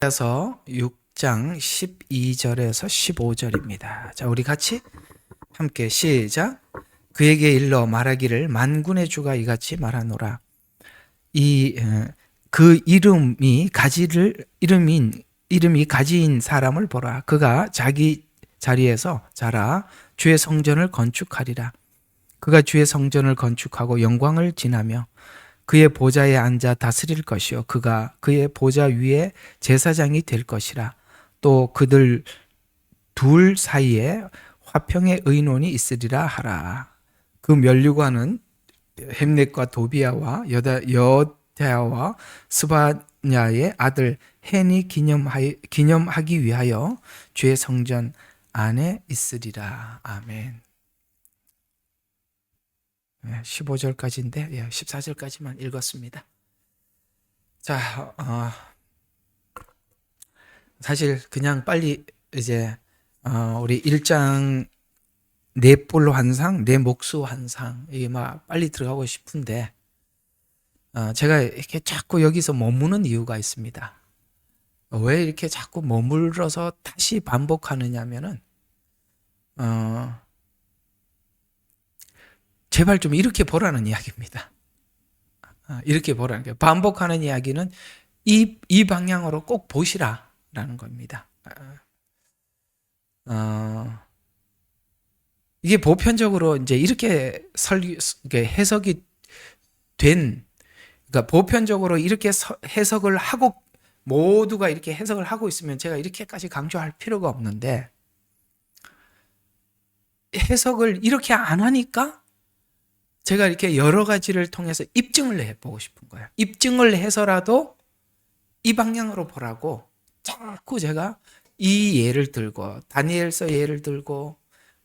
그래서 6장 12절에서 15절입니다. 자, 우리 같이 함께 시작. 그에게 일러 말하기를 만군의 주가 이같이 말하노라. 그 이름이 가지인 사람을 보라. 그가 자기 자리에서 자라 주의 성전을 건축하리라. 그가 주의 성전을 건축하고 영광을 지나며 그의 보좌에 앉아 다스릴 것이요 그가 그의 보좌 위에 제사장이 될 것이라. 또 그들 둘 사이에 화평의 의논이 있으리라 하라. 그 면류관은 햄넷과 도비아와 여다야와 스바냐의 아들 헨이 기념하기 위하여 주의 성전 안에 있으리라. 아멘. 15절까지인데 14절까지만 읽었습니다. 자, 사실 그냥 빨리 이제 우리 1장 넷볼 환상, 내 목수 환상 이게 막 빨리 들어가고 싶은데 제가 이렇게 자꾸 여기서 머무는 이유가 있습니다. 왜 이렇게 자꾸 머물러서 다시 반복하느냐면은 제발 좀 이렇게 보라는 이야기입니다. 이렇게 보라는 게 반복하는 이야기는 이 방향으로 꼭 보시라라는 겁니다. 이게 보편적으로 이제 이렇게 해석이 그러니까 보편적으로 이렇게 해석을 하고 모두가 이렇게 해석을 하고 있으면 제가 이렇게까지 강조할 필요가 없는데 해석을 이렇게 안 하니까 제가 이렇게 여러 가지를 통해서 입증을 해보고 싶은 거예요. 입증을 해서라도 이 방향으로 보라고 자꾸 제가 이 예를 들고 다니엘서 예를 들고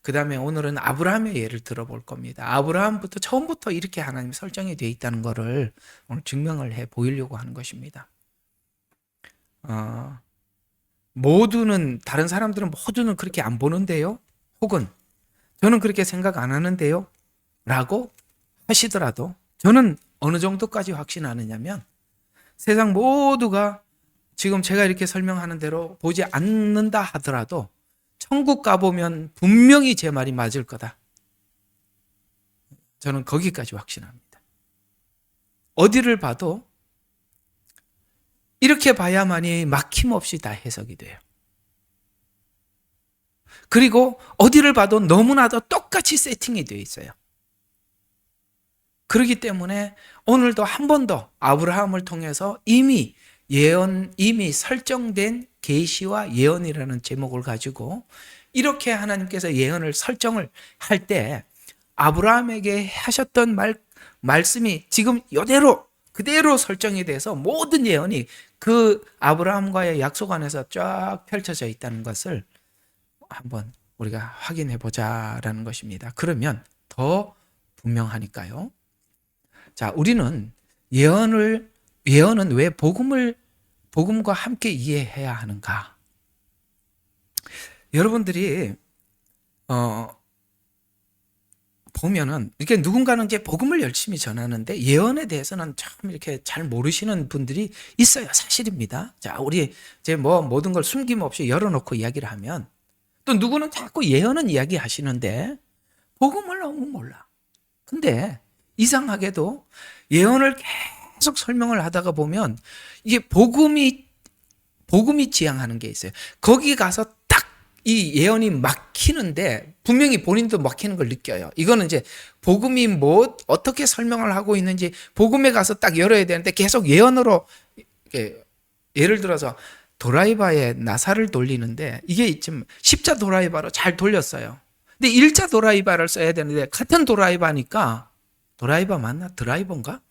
그 다음에 오늘은 아브라함의 예를 들어볼 겁니다. 아브라함부터 처음부터 이렇게 하나님 설정이 되어 있다는 것을 오늘 증명을 해 보이려고 하는 것입니다. 다른 사람들은 모두는 그렇게 안 보는데요. 혹은 저는 그렇게 생각 안 하는데요. 라고 하시더라도 저는 어느 정도까지 확신하느냐면 세상 모두가 지금 제가 이렇게 설명하는 대로 보지 않는다 하더라도 천국 가보면 분명히 제 말이 맞을 거다. 저는 거기까지 확신합니다. 어디를 봐도 이렇게 봐야만이 막힘없이 다 해석이 돼요. 그리고 어디를 봐도 너무나도 똑같이 세팅이 되어 있어요. 그렇기 때문에 오늘도 한 번 더 아브라함을 통해서 이미 설정된 계시와 예언이라는 제목을 가지고 이렇게 하나님께서 예언을 설정을 할 때 아브라함에게 하셨던 말씀이 지금 그대로 설정이 돼서 모든 예언이 그 아브라함과의 약속 안에서 쫙 펼쳐져 있다는 것을 한번 우리가 확인해 보자라는 것입니다. 그러면 더 분명하니까요. 자, 우리는 예언은 왜 복음과 함께 이해해야 하는가? 여러분들이 보면은 이렇게 누군가는 이제 복음을 열심히 전하는데 예언에 대해서는 참 이렇게 잘 모르시는 분들이 있어요. 사실입니다. 자, 우리 이제 모든 걸 숨김없이 열어놓고 이야기를 하면 또 누구는 자꾸 예언은 이야기하시는데 복음을 너무 몰라. 근데 이상하게도 예언을 계속 설명을 하다가 보면 이게 복음이 지향하는 게 있어요. 거기 가서 딱 이 예언이 막히는데 분명히 본인도 막히는 걸 느껴요. 이거는 이제 복음이 어떻게 설명을 하고 있는지 복음에 가서 딱 열어야 되는데 계속 예언으로 예를 들어서 도라이바에 나사를 돌리는데 이게 지금 10자 도라이바로 잘 돌렸어요. 근데 1자 도라이바를 써야 되는데 같은 도라이바니까 도라이바 맞나? 드라이버인가?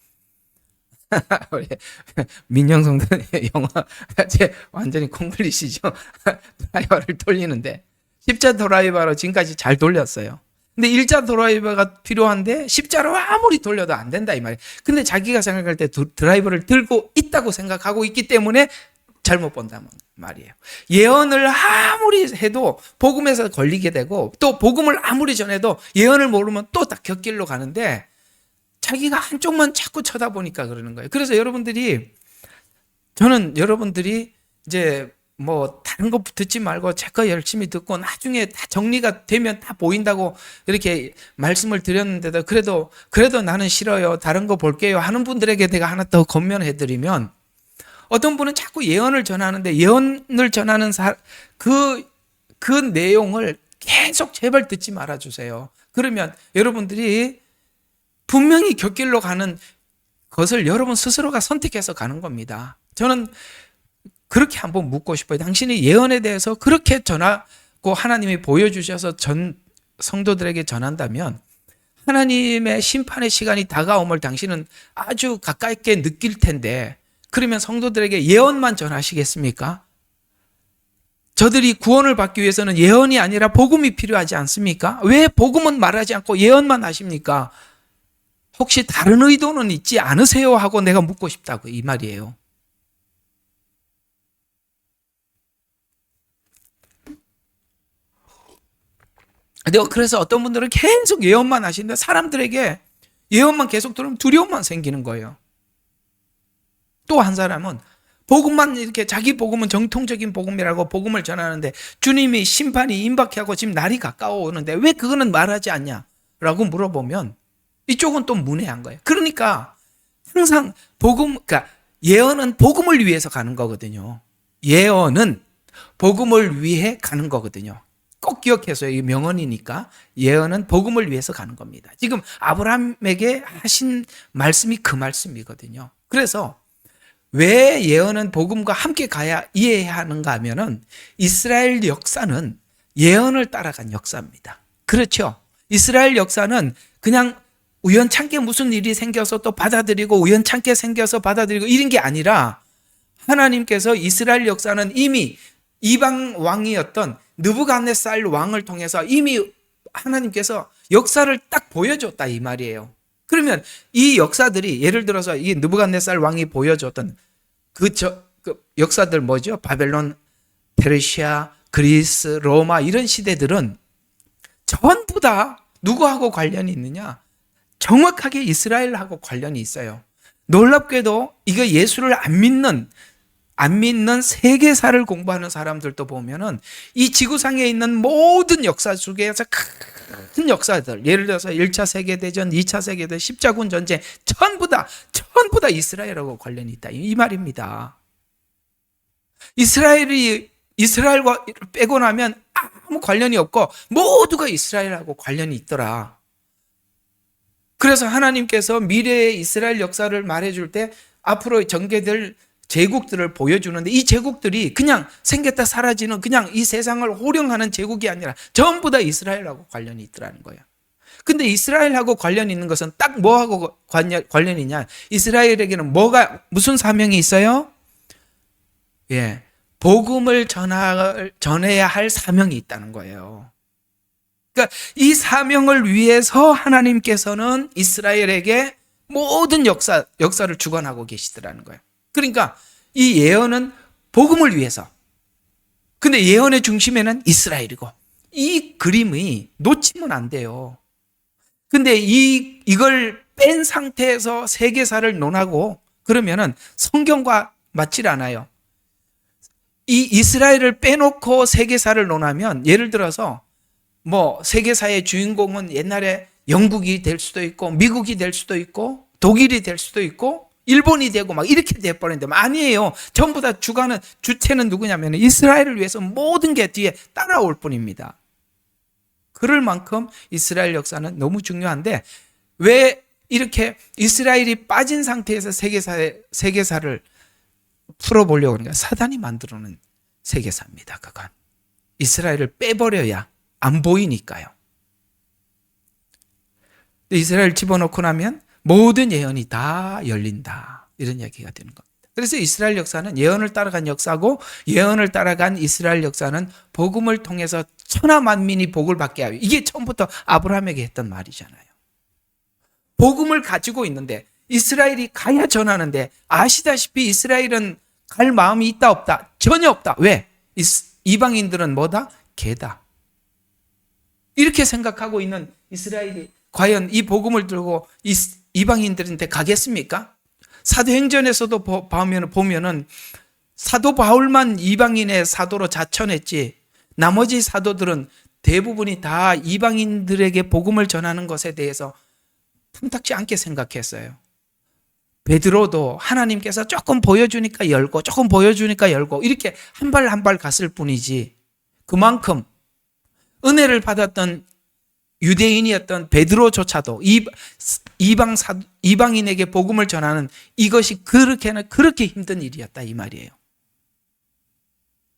민영성도의 영화 완전히 콩글리시죠. 드라이버를 돌리는데 10자 도라이버로 지금까지 잘 돌렸어요. 근데 1자 도라이버가 필요한데 10자로 아무리 돌려도 안 된다 이 말이에요. 근데 자기가 생각할 때 드라이버를 들고 있다고 생각하고 있기 때문에 잘못 본단 말이에요. 예언을 아무리 해도 복음에서 걸리게 되고 또 복음을 아무리 전해도 예언을 모르면 또 딱 곁길로 가는데 자기가 한쪽만 자꾸 쳐다보니까 그러는 거예요. 그래서 저는 여러분들이 이제 뭐 다른 거 듣지 말고 제 거 열심히 듣고 나중에 다 정리가 되면 다 보인다고 이렇게 말씀을 드렸는데도 그래도 나는 싫어요. 다른 거 볼게요. 하는 분들에게 내가 하나 더 권면해 드리면, 어떤 분은 자꾸 예언을 전하는데 예언을 전하는 그 내용을 계속 제발 듣지 말아 주세요. 그러면 여러분들이 분명히 곁길로 가는 것을 여러분 스스로가 선택해서 가는 겁니다. 저는 그렇게 한번 묻고 싶어요. 당신이 예언에 대해서 그렇게 전하고 하나님이 보여주셔서 성도들에게 전한다면 하나님의 심판의 시간이 다가옴을 당신은 아주 가깝게 느낄 텐데, 그러면 성도들에게 예언만 전하시겠습니까? 저들이 구원을 받기 위해서는 예언이 아니라 복음이 필요하지 않습니까? 왜 복음은 말하지 않고 예언만 하십니까? 혹시 다른 의도는 있지 않으세요? 하고 내가 묻고 싶다고, 이 말이에요. 그래서 어떤 분들은 계속 예언만 하시는데 사람들에게 예언만 계속 들으면 두려움만 생기는 거예요. 또 한 사람은 복음만 이렇게, 자기 복음은 정통적인 복음이라고 복음을 전하는데 주님이 심판이 임박해 하고 지금 날이 가까워 오는데 왜 그거는 말하지 않냐? 라고 물어보면 이쪽은 또 문외한 거예요. 그러니까 항상 그러니까 예언은 복음을 위해서 가는 거거든요. 예언은 복음을 위해 가는 거거든요. 꼭 기억해서요. 이 명언이니까 예언은 복음을 위해서 가는 겁니다. 지금 아브라함에게 하신 말씀이 그 말씀이거든요. 그래서 왜 예언은 복음과 함께 가야 이해해야 하는가 하면은 이스라엘 역사는 예언을 따라간 역사입니다. 그렇죠? 이스라엘 역사는 그냥 우연찮게 무슨 일이 생겨서 또 받아들이고 우연찮게 생겨서 받아들이고 이런 게 아니라 하나님께서 이스라엘 역사는 이미 이방 왕이었던 느부갓네살 왕을 통해서 이미 하나님께서 역사를 딱 보여줬다 이 말이에요. 그러면 이 역사들이 예를 들어서 이 느부갓네살 왕이 보여줬던 그 역사들 뭐죠? 바벨론, 페르시아, 그리스, 로마 이런 시대들은 전부 다 누구하고 관련이 있느냐? 정확하게 이스라엘하고 관련이 있어요. 놀랍게도 이거 예수를 안 믿는 세계사를 공부하는 사람들도 보면은 이 지구상에 있는 모든 역사 중에서 큰 역사들, 예를 들어서 1차 세계대전, 2차 세계대전, 십자군 전쟁 전부 다 이스라엘하고 관련이 있다 이 말입니다. 이스라엘과 빼고 나면 아무 관련이 없고 모두가 이스라엘하고 관련이 있더라. 그래서 하나님께서 미래의 이스라엘 역사를 말해줄 때 앞으로 전개될 제국들을 보여주는데 이 제국들이 그냥 생겼다 사라지는 그냥 이 세상을 호령하는 제국이 아니라 전부 다 이스라엘하고 관련이 있더라는 거예요. 근데 이스라엘하고 관련이 있는 것은 딱 뭐하고 관련이 있냐? 이스라엘에게는 무슨 사명이 있어요? 예, 복음을 전해야 할 사명이 있다는 거예요. 그러니까 이 사명을 위해서 하나님께서는 이스라엘에게 모든 역사를 주관하고 계시더라는 거예요. 그러니까 이 예언은 복음을 위해서. 근데 예언의 중심에는 이스라엘이고 이 그림이 놓치면 안 돼요. 근데 이걸 뺀 상태에서 세계사를 논하고 그러면은 성경과 맞질 않아요. 이 이스라엘을 빼놓고 세계사를 논하면 예를 들어서 뭐 세계사의 주인공은 옛날에 영국이 될 수도 있고 미국이 될 수도 있고 독일이 될 수도 있고 일본이 되고 막 이렇게 돼버리는데 아니에요. 전부 다 주체는 누구냐면 이스라엘을 위해서 모든 게 뒤에 따라올 뿐입니다. 그럴 만큼 이스라엘 역사는 너무 중요한데 왜 이렇게 이스라엘이 빠진 상태에서 세계사를 풀어보려고 하는가? 사단이 만들어놓은 세계사입니다. 그건 이스라엘을 빼버려야 안 보이니까요. 이스라엘 집어넣고 나면 모든 예언이 다 열린다. 이런 얘기가 되는 겁니다. 그래서 이스라엘 역사는 예언을 따라간 역사고 예언을 따라간 이스라엘 역사는 복음을 통해서 천하 만민이 복을 받게 하여 이게 처음부터 아브라함에게 했던 말이잖아요. 복음을 가지고 있는데 이스라엘이 가야 전하는데 아시다시피 이스라엘은 갈 마음이 있다 없다? 전혀 없다. 왜? 이방인들은 뭐다? 개다. 이렇게 생각하고 있는 이스라엘이 과연 이 복음을 들고 이방인들한테 가겠습니까? 사도행전에서도 보면은 사도 바울만 이방인의 사도로 자천했지 나머지 사도들은 대부분이 다 이방인들에게 복음을 전하는 것에 대해서 탐탁지 않게 생각했어요. 베드로도 하나님께서 조금 보여주니까 열고 조금 보여주니까 열고 이렇게 한 발 한 발 갔을 뿐이지 그만큼 은혜를 받았던 유대인이었던 베드로조차도 이방인에게 복음을 전하는 이것이 그렇게 힘든 일이었다 이 말이에요.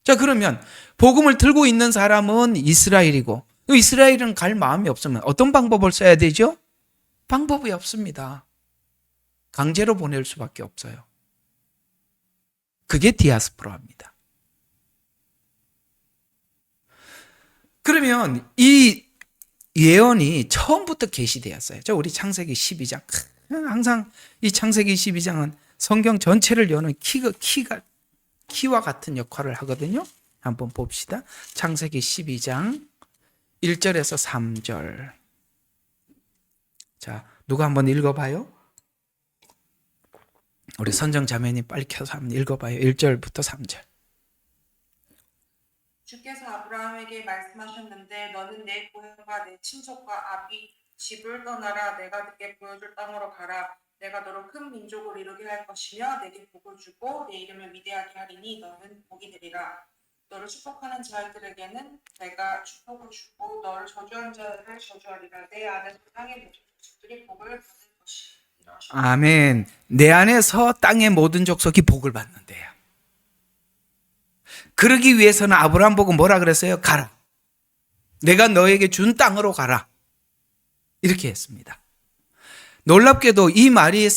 자, 그러면 복음을 들고 있는 사람은 이스라엘이고 이스라엘은 갈 마음이 없으면 어떤 방법을 써야 되죠? 방법이 없습니다. 강제로 보낼 수밖에 없어요. 그게 디아스포라입니다. 그러면 이 예언이 처음부터 계시되었어요. 우리 창세기 12장. 항상 이 창세기 12장은 성경 전체를 여는 키와 같은 역할을 하거든요. 한번 봅시다. 창세기 12장 1절에서 3절. 자, 누가 한번 읽어봐요? 우리 선정 자매님 빨리 켜서 한번 읽어봐요. 1절부터 3절. 주께서 아브라함에게 말씀하셨는데 너는 내 고향과 내 친척과 아비 집을 떠나라. 내가 네게 보여줄 땅으로 가라. 내가 너를 큰 민족을 이루게 할 것이며 내게 복을 주고 내 이름을 위대하게 하리니 너는 복이 되리라. 너를 축복하는 자들에게는 내가 축복을 주고 너를 저주하는 자를 저주하리라. 내 안에서 땅의 모든 족속들이 복을 받을 것이라. 아멘. 내 안에서 땅의 모든 족속이 복을 받는데요. 그러기 위해서는 아브라함 보고 뭐라 그랬어요? 가라. 내가 너에게 준 땅으로 가라. 이렇게 했습니다. 놀랍게도 이 말이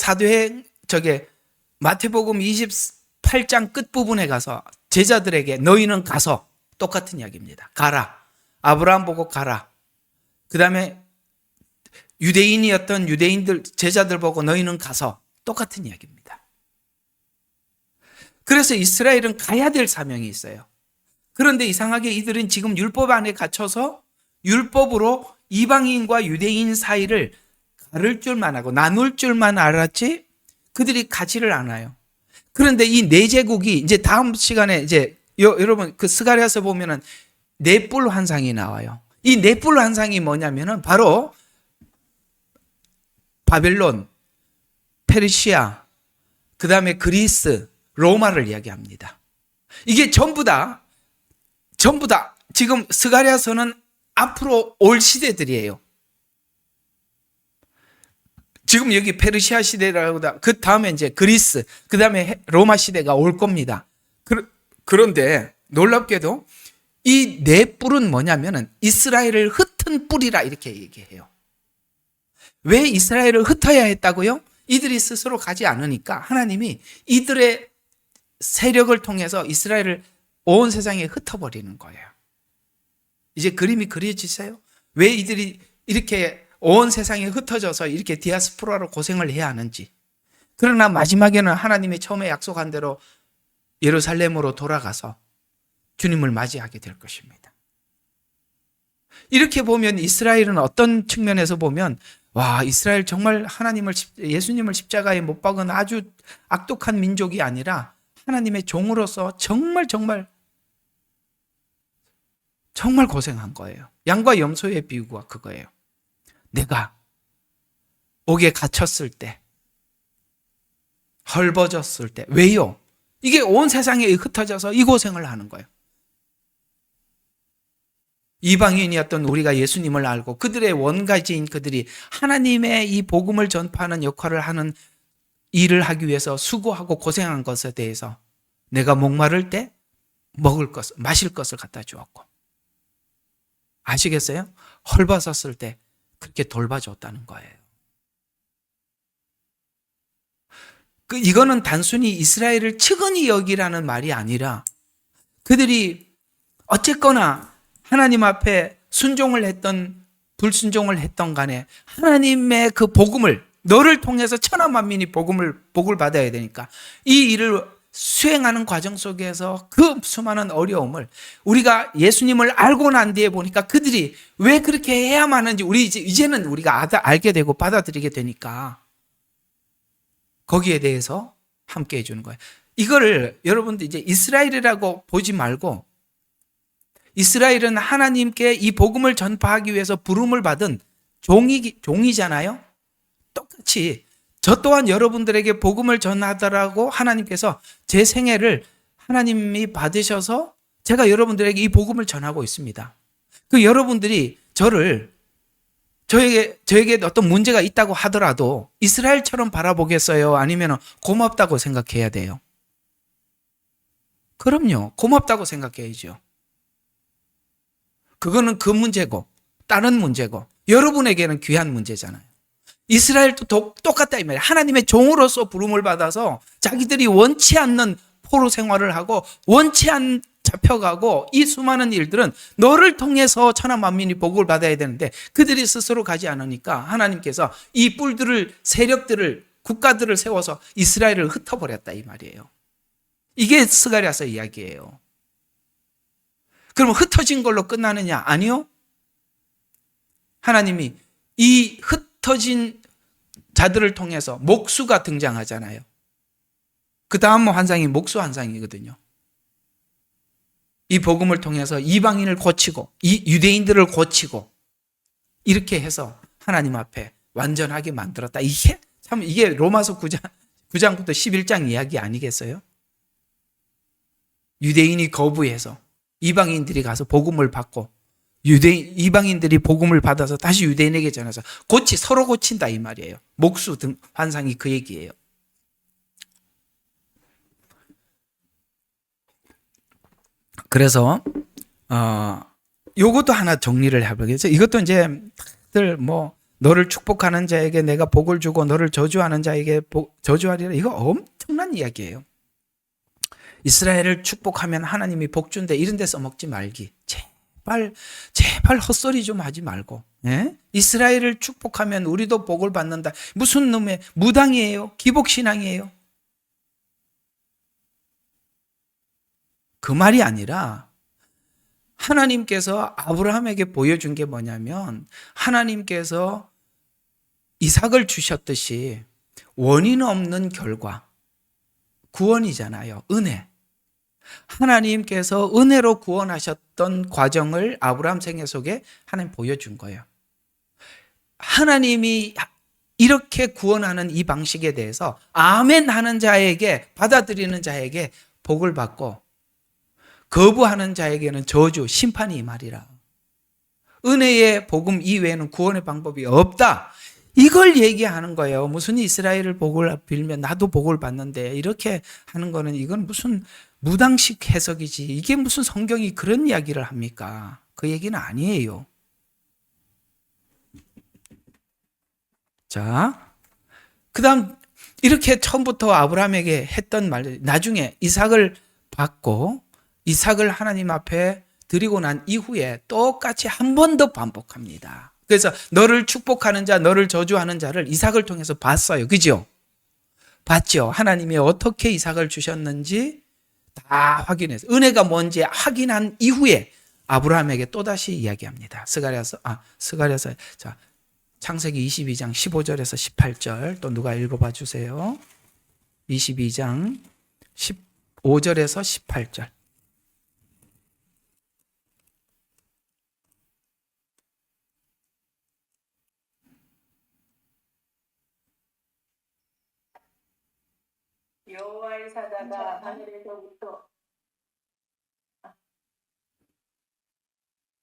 마태복음 28장 끝부분에 가서 제자들에게 너희는 가서 똑같은 이야기입니다. 가라. 아브라함 보고 가라. 그 다음에 유대인이었던 유대인들 제자들 보고 너희는 가서 똑같은 이야기입니다. 그래서 이스라엘은 가야 될 사명이 있어요. 그런데 이상하게 이들은 지금 율법 안에 갇혀서 율법으로 이방인과 유대인 사이를 가를 줄만 하고 나눌 줄만 알았지 그들이 가지를 않아요. 그런데 이 네 제국이 이제 다음 시간에 이제 여러분 그 스가랴서 보면은 넷불 환상이 나와요. 이 넷불 환상이 뭐냐면은 바로 바벨론, 페르시아, 그 다음에 그리스, 로마를 이야기합니다. 이게 전부 다 지금 스가랴서는 앞으로 올 시대들이에요. 지금 여기 페르시아 시대라고 그 다음에 이제 그리스, 그 다음에 로마 시대가 올 겁니다. 그런데 놀랍게도 이 네 뿔은 뭐냐면은 이스라엘을 흩은 뿔이라 이렇게 얘기해요. 왜 이스라엘을 흩어야 했다고요? 이들이 스스로 가지 않으니까 하나님이 이들의 세력을 통해서 이스라엘을 온 세상에 흩어버리는 거예요. 이제 그림이 그려지세요? 왜 이들이 이렇게 온 세상에 흩어져서 이렇게 디아스포라로 고생을 해야 하는지. 그러나 마지막에는 하나님이 처음에 약속한 대로 예루살렘으로 돌아가서 주님을 맞이하게 될 것입니다. 이렇게 보면 이스라엘은 어떤 측면에서 보면 와, 이스라엘 정말 예수님을 십자가에 못 박은 아주 악독한 민족이 아니라 하나님의 종으로서 정말 고생한 거예요. 양과 염소의 비유가 그거예요. 내가 옥에 갇혔을 때, 헐벗었을 때, 왜요? 이게 온 세상에 흩어져서 이 고생을 하는 거예요. 이방인이었던 우리가 예수님을 알고 그들의 원가지인 그들이 하나님의 이 복음을 전파하는 역할을 하는 일을 하기 위해서 수고하고 고생한 것에 대해서 내가 목마를 때 마실 것을 갖다 주었고, 아시겠어요? 헐벗었을 때 그렇게 돌봐줬다는 거예요. 이거는 단순히 이스라엘을 측은히 여기라는 말이 아니라 그들이 어쨌거나 하나님 앞에 순종을 했던 불순종을 했던 간에 하나님의 그 복음을 너를 통해서 천하 만민이 복을 받아야 되니까 이 일을 수행하는 과정 속에서 그 수많은 어려움을 우리가 예수님을 알고 난 뒤에 보니까 그들이 왜 그렇게 해야만 하는지 이제는 우리가 알게 되고 받아들이게 되니까 거기에 대해서 함께 해주는 거예요. 이거를 여러분들 이제 이스라엘이라고 보지 말고, 이스라엘은 하나님께 이 복음을 전파하기 위해서 부름을 받은 종이잖아요. 똑같이 저 또한 여러분들에게 복음을 전하더라고 하나님께서 제 생애를 하나님이 받으셔서 제가 여러분들에게 이 복음을 전하고 있습니다. 그 여러분들이 저에게 어떤 문제가 있다고 하더라도 이스라엘처럼 바라보겠어요? 아니면 고맙다고 생각해야 돼요? 그럼요. 고맙다고 생각해야죠. 그거는 그 문제고 다른 문제고 여러분에게는 귀한 문제잖아요. 이스라엘도 똑같다 이 말이에요. 하나님의 종으로서 부름을 받아서 자기들이 원치 않는 포로 생활을 하고 원치 않는 잡혀가고 이 수많은 일들은 너를 통해서 천하 만민이 복을 받아야 되는데 그들이 스스로 가지 않으니까 하나님께서 이 뿔들을 세력들을 국가들을 세워서 이스라엘을 흩어버렸다 이 말이에요. 이게 스가랴서 이야기예요. 그럼 흩어진 걸로 끝나느냐? 아니요. 하나님이 이 흩어진 자들을 통해서 목수가 등장하잖아요. 그 다음 환상이 목수 환상이거든요. 이 복음을 통해서 이방인을 고치고 이 유대인들을 고치고 이렇게 해서 하나님 앞에 완전하게 만들었다. 이게 로마서 9장부터 11장 이야기 아니겠어요? 유대인이 거부해서 이방인들이 가서 복음을 받고 이방인들이 복음을 받아서 다시 유대인에게 전해서 서로 고친다 이 말이에요. 목수 등 환상이 그 얘기예요. 그래서 요것도 하나 정리를 해보겠어요. 이것도 이제 다들 너를 축복하는 자에게 내가 복을 주고 너를 저주하는 자에게 저주하리라. 이거 엄청난 이야기예요. 이스라엘을 축복하면 하나님이 복 준대 이런 데 써먹지 말기. 제발 헛소리 좀 하지 말고. 예? 이스라엘을 축복하면 우리도 복을 받는다. 무슨 놈의 무당이에요? 기복신앙이에요? 그 말이 아니라 하나님께서 아브라함에게 보여준 게 뭐냐면 하나님께서 이삭을 주셨듯이 원인 없는 결과, 구원이잖아요. 은혜. 하나님께서 은혜로 구원하셨던 과정을 아브라함 생애 속에 하나님 보여준 거예요. 하나님이 이렇게 구원하는 이 방식에 대해서 아멘 하는 자에게, 받아들이는 자에게 복을 받고 거부하는 자에게는 저주, 심판이 이 말이라. 은혜의 복음 이외에는 구원의 방법이 없다. 이걸 얘기하는 거예요. 무슨 이스라엘을 복을 빌면 나도 복을 받는데 이렇게 하는 거는 이건 무슨 무당식 해석이지. 이게 무슨 성경이 그런 이야기를 합니까? 그 얘기는 아니에요. 자, 그 다음 이렇게 처음부터 아브라함에게 했던 말, 나중에 이삭을 받고 이삭을 하나님 앞에 드리고 난 이후에 똑같이 한 번 더 반복합니다. 그래서 너를 축복하는 자, 너를 저주하는 자를 이삭을 통해서 봤어요. 그죠? 봤죠? 하나님이 어떻게 이삭을 주셨는지 다 확인해서 은혜가 뭔지 확인한 이후에 아브라함에게 또다시 이야기합니다. 스가랴서 자, 창세기 22장 15절에서 18절 또 누가 읽어봐 주세요. 22장 15절에서 18절.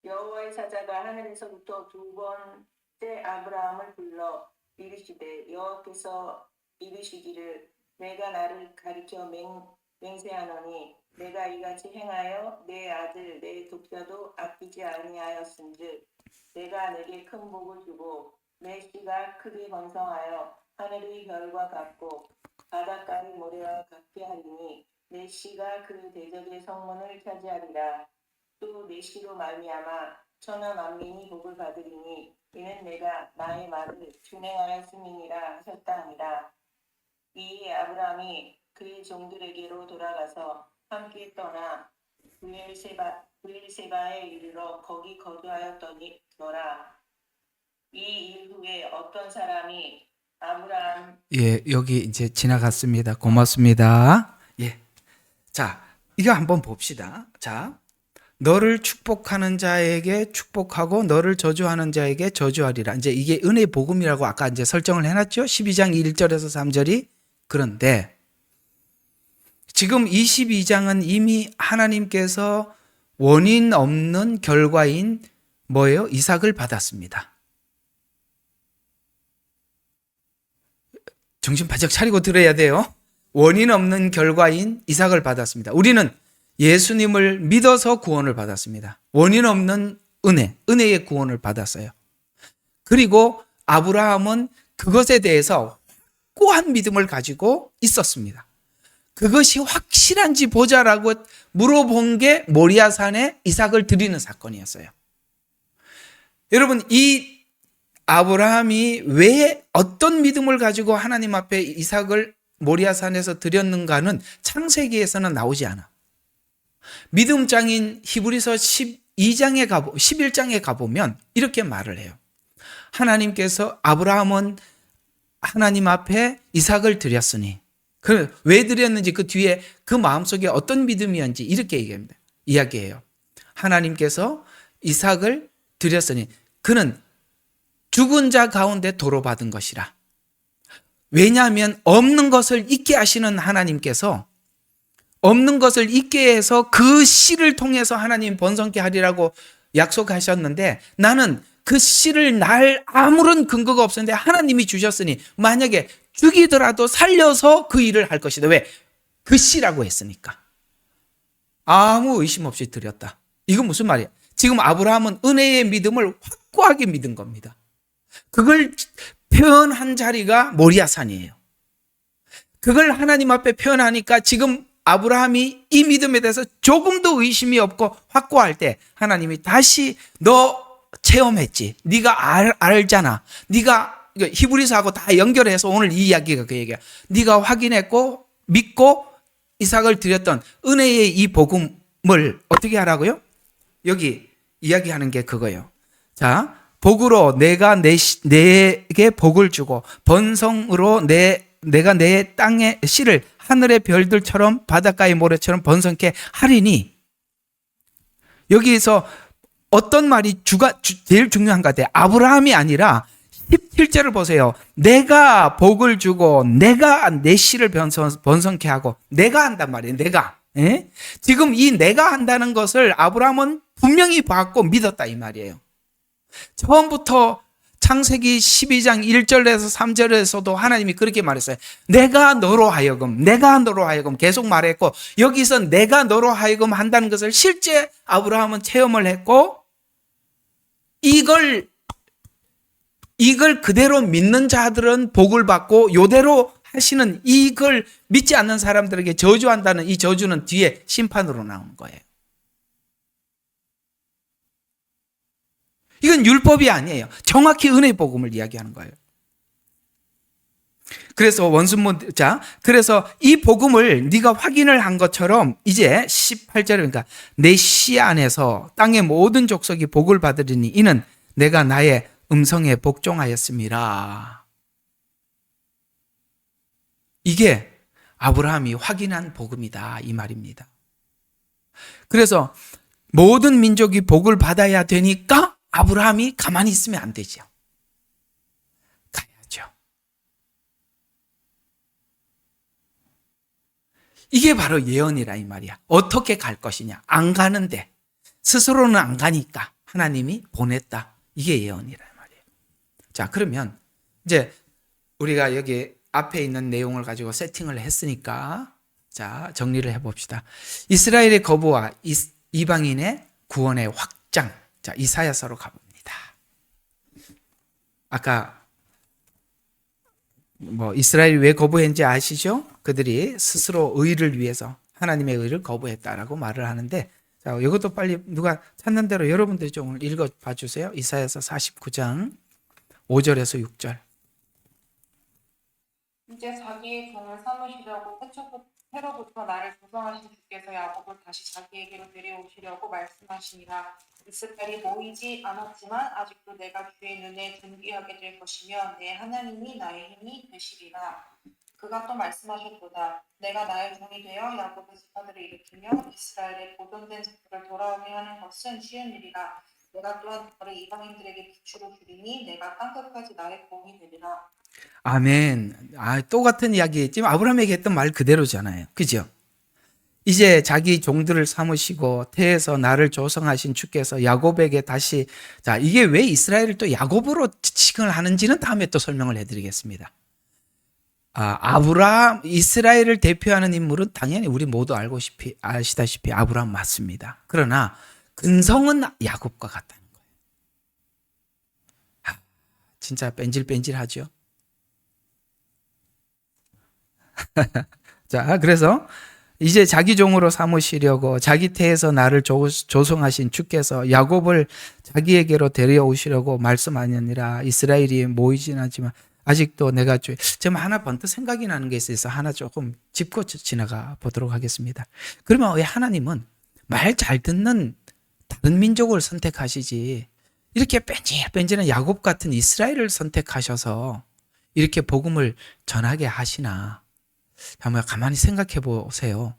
여호와의 사자가 하늘에서부터 두 번째 아브라함을 불러 이르시되 여호와께서 이르시기를 내가 나를 가리켜 맹세하노니 내가 이같이 행하여 내 아들 내 독자도 아끼지 아니하였은즉 내가 내게 큰 복을 주고 내 씨가 크게 번성하여 하늘의 별과 같고 바닷가의 모래와 같게 하리니 내 씨가 그 대적의 성문을 차지하리라. 또 내 씨로 말미암아 천하 만민이 복을 받으리니 이는 내가 나의 말을 준행하였음이니라 하셨다 하니라. 이에 아브라함이 그의 종들에게로 돌아가서 함께 떠나 브엘세바에 이르러 거기 거주하였더라. 이 일 후에 어떤 사람이 아브라함 예, 여기 이제 지나갔습니다. 고맙습니다. 예. 자, 이거 한번 봅시다. 자, 너를 축복하는 자에게 축복하고 너를 저주하는 자에게 저주하리라. 이제 이게 은혜의 복음이라고 아까 이제 설정을 해놨죠. 12장 1절에서 3절이. 그런데 지금 22장은 이미 하나님께서 원인 없는 결과인 뭐예요? 이삭을 받았습니다. 정신 바짝 차리고 들어야 돼요. 원인 없는 결과인 이삭을 받았습니다. 우리는 예수님을 믿어서 구원을 받았습니다. 원인 없는 은혜의 구원을 받았어요. 그리고 아브라함은 그것에 대해서 확고한 믿음을 가지고 있었습니다. 그것이 확실한지 보자라고 물어본 게 모리아산에 이삭을 드리는 사건이었어요. 여러분, 이 아브라함이 왜 어떤 믿음을 가지고 하나님 앞에 이삭을 모리아산에서 드렸는가는 창세기에서는 나오지 않아. 믿음장인 히브리서 11장에 가보면 이렇게 말을 해요. 하나님께서 아브라함은 하나님 앞에 이삭을 드렸으니, 왜 드렸는지 그 뒤에 그 마음속에 어떤 믿음이었는지 이렇게 이야기해요. 하나님께서 이삭을 드렸으니 그는 죽은 자 가운데 도로받은 것이라. 왜냐하면 없는 것을 있게 하시는 하나님께서 없는 것을 있게 해서 그 씨를 통해서 하나님 번성케 하리라고 약속하셨는데, 나는 그 씨를 날 아무런 근거가 없었는데 하나님이 주셨으니 만약에 죽이더라도 살려서 그 일을 할 것이다. 왜? 그 씨라고 했으니까. 아무 의심 없이 드렸다. 이건 무슨 말이야? 지금 아브라함은 은혜의 믿음을 확고하게 믿은 겁니다. 그걸 표현한 자리가 모리아산이에요. 그걸 하나님 앞에 표현하니까 지금 아브라함이 이 믿음에 대해서 조금도 의심이 없고 확고할 때 하나님이 다시 너 체험했지. 네가 알잖아. 네가 히브리서하고 다 연결해서 오늘 이 이야기가 그 얘기야. 네가 확인했고 믿고 이삭을 드렸던 은혜의 이 복음을 어떻게 하라고요? 여기 이야기하는 게 그거예요. 자, 복으로 내가 내게 복을 주고 번성으로 내가 내 땅의 씨를 하늘의 별들처럼 바닷가의 모래처럼 번성케 하리니, 여기에서 어떤 말이 제일 중요한 것 같아요. 아브라함이 아니라 17절을 보세요. 내가 복을 주고 내가 내 씨를 번성케 하고 내가 한단 말이에요. 내가. 예? 지금 이 내가 한다는 것을 아브라함은 분명히 봤고 믿었다 이 말이에요. 처음부터 창세기 12장 1절에서 3절에서도 하나님이 그렇게 말했어요. 내가 너로 하여금 계속 말했고, 여기서 내가 너로 하여금 한다는 것을 실제 아브라함은 체험을 했고, 이걸 그대로 믿는 자들은 복을 받고, 요대로 하시는 이걸 믿지 않는 사람들에게 저주한다는 이 저주는 뒤에 심판으로 나오는 거예요. 이건 율법이 아니에요. 정확히 은혜의 복음을 이야기하는 거예요. 그래서 그래서 이 복음을 네가 확인을 한 것처럼 이제 18절에 그러니까 내 씨 안에서 땅의 모든 족속이 복을 받으리니 이는 내가 나의 음성에 복종하였음이라. 이게 아브라함이 확인한 복음이다 이 말입니다. 그래서 모든 민족이 복을 받아야 되니까 아브라함이 가만히 있으면 안 되죠. 가야죠. 이게 바로 예언이라 이 말이야. 어떻게 갈 것이냐. 안 가는데 스스로는 안 가니까 하나님이 보냈다. 이게 예언이라 이 말이에요. 자, 그러면 이제 우리가 여기 앞에 있는 내용을 가지고 세팅을 했으니까 자, 정리를 해봅시다. 이스라엘의 거부와 이방인의 구원의 확장. 자, 이사야서로 가봅니다. 아까 이스라엘이 왜 거부했는지 아시죠? 그들이 스스로 의를 위해서 하나님의 의를 거부했다라고 말을 하는데, 자, 이것도 빨리 누가 찾는 대로 여러분들이 좀 오늘 읽어봐 주세요. 이사야서 49장 5절에서 6절. 이제 자기의 종을 삼으시려고 태초부터 나를 조성하신 주께서 야곱을 다시 자기에게로 데려오시려고 말씀하시니라. 이스라엘이 모이지 않았지만 아직도 내가 주의 눈에 존귀하게 될 것이며 내 하나님이 나의 힘이 되시리라. 그가 또 말씀하셨도다. 내가 나의 종이 되어 야곱의 지파들을 일으키며 이스라엘의 보존된 족속을 돌아오게 하는 것은 쉬운 일이라. 내가 또한 너를 이방인들에게 기초로 주리니 내가 땅끝까지 나의 공이 되리라. 아멘. 똑같은 이야기했지만 아브라함에게 했던 말 그대로잖아요. 그죠? 이제 자기 종들을 삼으시고 태에서 나를 조성하신 주께서 야곱에게 다시, 자, 이게 왜 이스라엘을 또 야곱으로 지칭을 하는지는 다음에 또 설명을 해드리겠습니다. 아브라함, 이스라엘을 대표하는 인물은 당연히 우리 모두 아시다시피 아브라함 맞습니다. 그러나 근성은 야곱과 같다는 거예요. 진짜 뺀질뺀질하죠. 자, 그래서 이제 자기 종으로 삼으시려고 자기 태에서 나를 조성하신 주께서 야곱을 자기에게로 데려오시려고 말씀하느니라. 이스라엘이 모이진 않지만 아직도 내가 지금 하나 번뜩 생각이 나는 게 있어서 하나 조금 짚고 지나가 보도록 하겠습니다. 그러면 왜 하나님은 말 잘 듣는 다른 민족을 선택하시지 이렇게 뺀질뺀질한 야곱 같은 이스라엘을 선택하셔서 이렇게 복음을 전하게 하시나? 한번 가만히 생각해 보세요.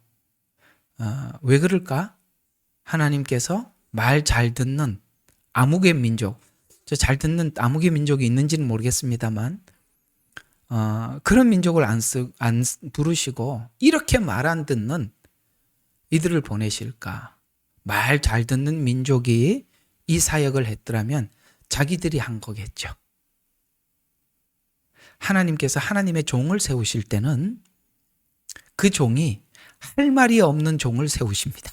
왜 그럴까? 하나님께서 말 잘 듣는 아무개 민족, 잘 듣는 아무개 민족이 있는지는 모르겠습니다만, 그런 민족을 안 부르시고 이렇게 말 안 듣는 이들을 보내실까? 말 잘 듣는 민족이 이 사역을 했더라면 자기들이 한 거겠죠. 하나님께서 하나님의 종을 세우실 때는 그 종이 할 말이 없는 종을 세우십니다.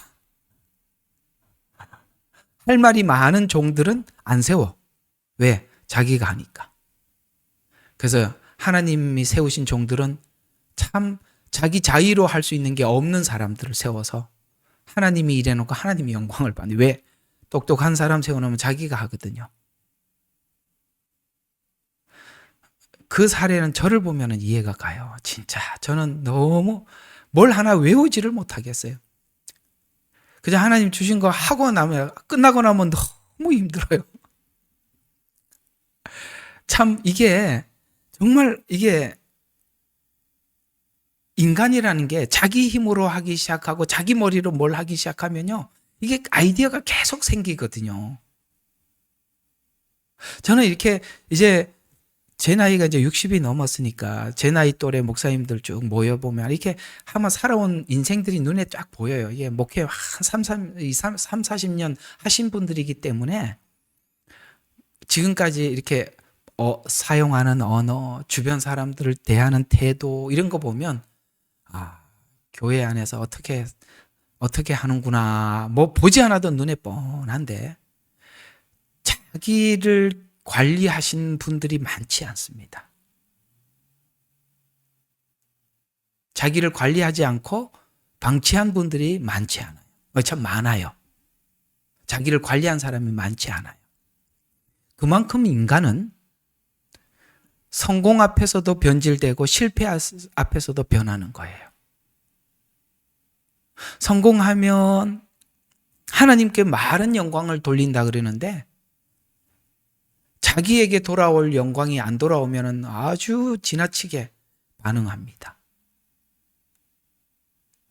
할 말이 많은 종들은 안 세워. 왜? 자기가 하니까. 그래서 하나님이 세우신 종들은 참 자기 자의로 할 수 있는 게 없는 사람들을 세워서 하나님이 일해놓고 하나님이 영광을 받는. 왜? 똑똑한 사람 세워놓으면 자기가 하거든요. 그 사례는 저를 보면 이해가 가요. 진짜 저는 너무 뭘 하나 외우지를 못하겠어요. 그냥 하나님 주신 거 하고 나면 끝나고 나면 너무 힘들어요. 참 이게 정말 이게 인간이라는 게 자기 힘으로 하기 시작하고 자기 머리로 뭘 하기 시작하면요. 이게 아이디어가 계속 생기거든요. 저는 이렇게 이제 제 나이가 이제 60이 넘었으니까 제 나이 또래 목사님들 쭉 모여보면 이렇게 한번 살아온 인생들이 눈에 쫙 보여요. 이게 목회 한 40년 하신 분들이기 때문에 지금까지 이렇게 사용하는 언어, 주변 사람들을 대하는 태도 이런 거 보면 교회 안에서 어떻게 하는구나. 뭐 보지 않아도 눈에 뻔한데 자기를 관리하신 분들이 많지 않습니다. 자기를 관리하지 않고 방치한 분들이 많지 않아요. 참 많아요. 자기를 관리한 사람이 많지 않아요. 그만큼 인간은 성공 앞에서도 변질되고 실패 앞에서도 변하는 거예요. 성공하면 하나님께 많은 영광을 돌린다 그러는데 자기에게 돌아올 영광이 안 돌아오면 아주 지나치게 반응합니다.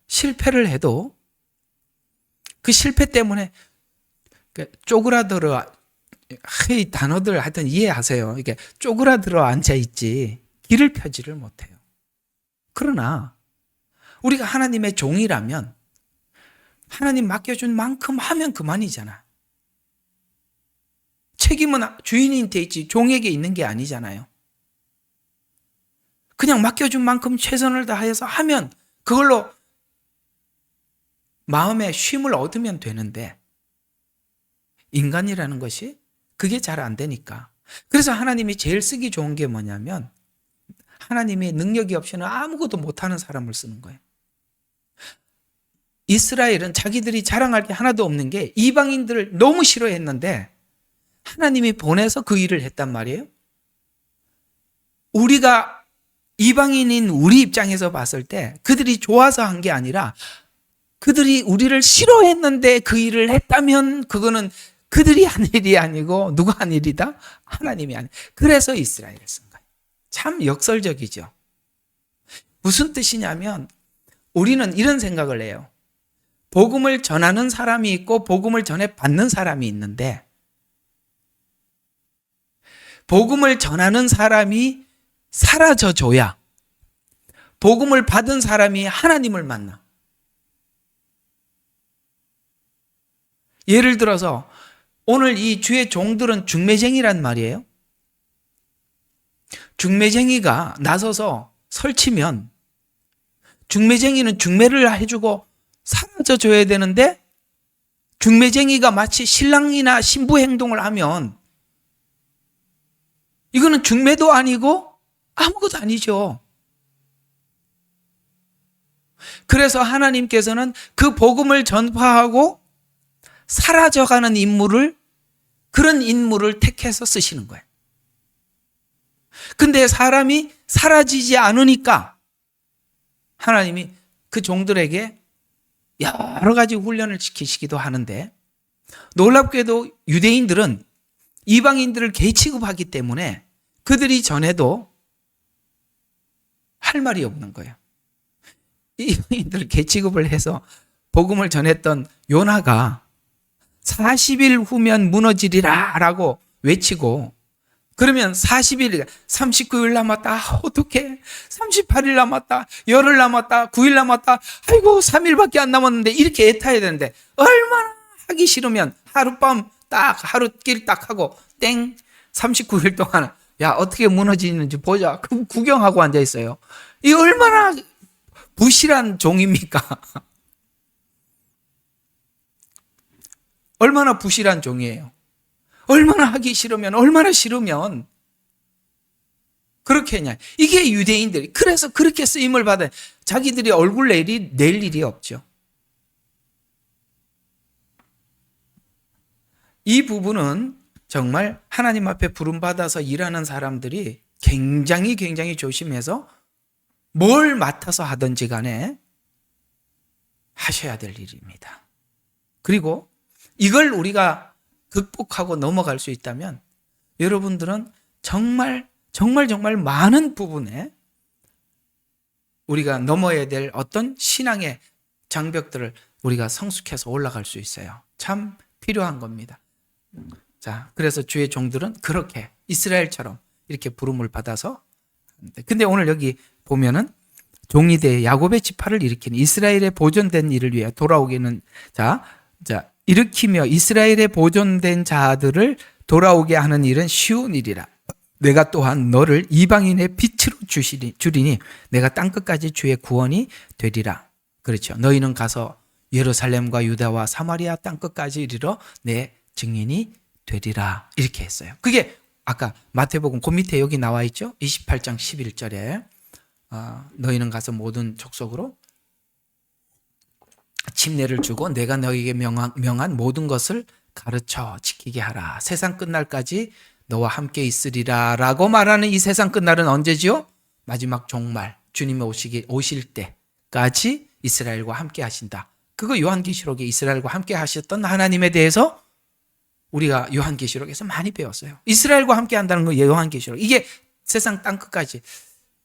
실패를 해도 그 실패 때문에 쪼그라들어, 이 단어들 하여튼 이해하세요. 이게 쪼그라들어 앉아있지 길을 펴지를 못해요. 그러나 우리가 하나님의 종이라면 하나님 맡겨준 만큼 하면 그만이잖아. 책임은 주인한테 있지 종에게 있는 게 아니잖아요. 그냥 맡겨준 만큼 최선을 다해서 하면 그걸로 마음의 쉼을 얻으면 되는데 인간이라는 것이 그게 잘 안 되니까. 그래서 하나님이 제일 쓰기 좋은 게 뭐냐면 하나님이 능력이 없이는 아무것도 못하는 사람을 쓰는 거예요. 이스라엘은 자기들이 자랑할 게 하나도 없는 게 이방인들을 너무 싫어했는데 하나님이 보내서 그 일을 했단 말이에요. 우리가 이방인인 우리 입장에서 봤을 때 그들이 좋아서 한 게 아니라 그들이 우리를 싫어했는데 그 일을 했다면 그거는 그들이 한 일이 아니고 누가 한 일이다? 하나님이 한 일. 그래서 이스라엘을 쓴 거예요. 참 역설적이죠. 무슨 뜻이냐면 우리는 이런 생각을 해요. 복음을 전하는 사람이 있고 복음을 전해 받는 사람이 있는데 복음을 전하는 사람이 사라져줘야 복음을 받은 사람이 하나님을 만나. 예를 들어서 오늘 이 주의 종들은 중매쟁이란 말이에요. 중매쟁이가 나서서 설치면 중매쟁이는 중매를 해주고 사라져줘야 되는데 중매쟁이가 마치 신랑이나 신부 행동을 하면 이거는 중매도 아니고 아무것도 아니죠. 그래서 하나님께서는 그 복음을 전파하고 사라져가는 그런 인물을 택해서 쓰시는 거예요. 근데 사람이 사라지지 않으니까 하나님이 그 종들에게 여러 가지 훈련을 시키시기도 하는데 놀랍게도 유대인들은 이방인들을 개 취급하기 때문에 그들이 전해도 할 말이 없는 거예요. 이방인들을 개 취급을 해서 복음을 전했던 요나가 40일 후면 무너지리라 라고 외치고 그러면 40일, 39일 남았다. 어떡해. 38일 남았다. 열흘 남았다. 9일 남았다. 아이고 3일밖에 안 남았는데 이렇게 애타야 되는데 얼마나 하기 싫으면 하룻밤 딱 하루길 딱 하고 땡 39일 동안 야 어떻게 무너지는지 보자. 그럼 구경하고 앉아 있어요. 이 얼마나 부실한 종입니까? 얼마나 부실한 종이에요. 얼마나 하기 싫으면 얼마나 싫으면 그렇게 했냐. 이게 유대인들이 그래서 그렇게 쓰임을 받아 자기들이 얼굴 낼 일이 없죠. 이 부분은 정말 하나님 앞에 부름받아서 일하는 사람들이 굉장히 조심해서 뭘 맡아서 하든지 간에 하셔야 될 일입니다. 그리고 이걸 우리가 극복하고 넘어갈 수 있다면 여러분들은 정말 많은 부분에 우리가 넘어야 될 어떤 신앙의 장벽들을 우리가 성숙해서 올라갈 수 있어요. 참 필요한 겁니다. 자, 그래서 주의 종들은 그렇게 이스라엘처럼 이렇게 부름을 받아서 근데 오늘 여기 보면은 종이 돼 야곱의 지파를 일으키는 이스라엘의 보존된 일을 위해 돌아오기는 자 일으키며 이스라엘의 보존된 자들을 돌아오게 하는 일은 쉬운 일이라. 내가 또한 너를 이방인의 빛으로 주리니 내가 땅끝까지 주의 구원이 되리라. 그렇죠. 너희는 가서 예루살렘과 유다와 사마리아 땅끝까지 이르러 내 증인이 되리라. 이렇게 했어요. 그게 아까 마태복음 그 밑에 여기 나와 있죠. 28장 11절에 너희는 가서 모든 족속으로 침례를 주고 내가 너희에게 명한 모든 것을 가르쳐 지키게 하라. 세상 끝날까지 너와 함께 있으리라 라고 말하는 이 세상 끝날은 언제지요? 마지막 종말 주님이 오실 때까지 이스라엘과 함께 하신다. 그거 요한계시록에 이스라엘과 함께 하셨던 하나님에 대해서 우리가 요한계시록에서 많이 배웠어요. 이스라엘과 함께 한다는 거 요한계시록. 이게 세상 땅끝까지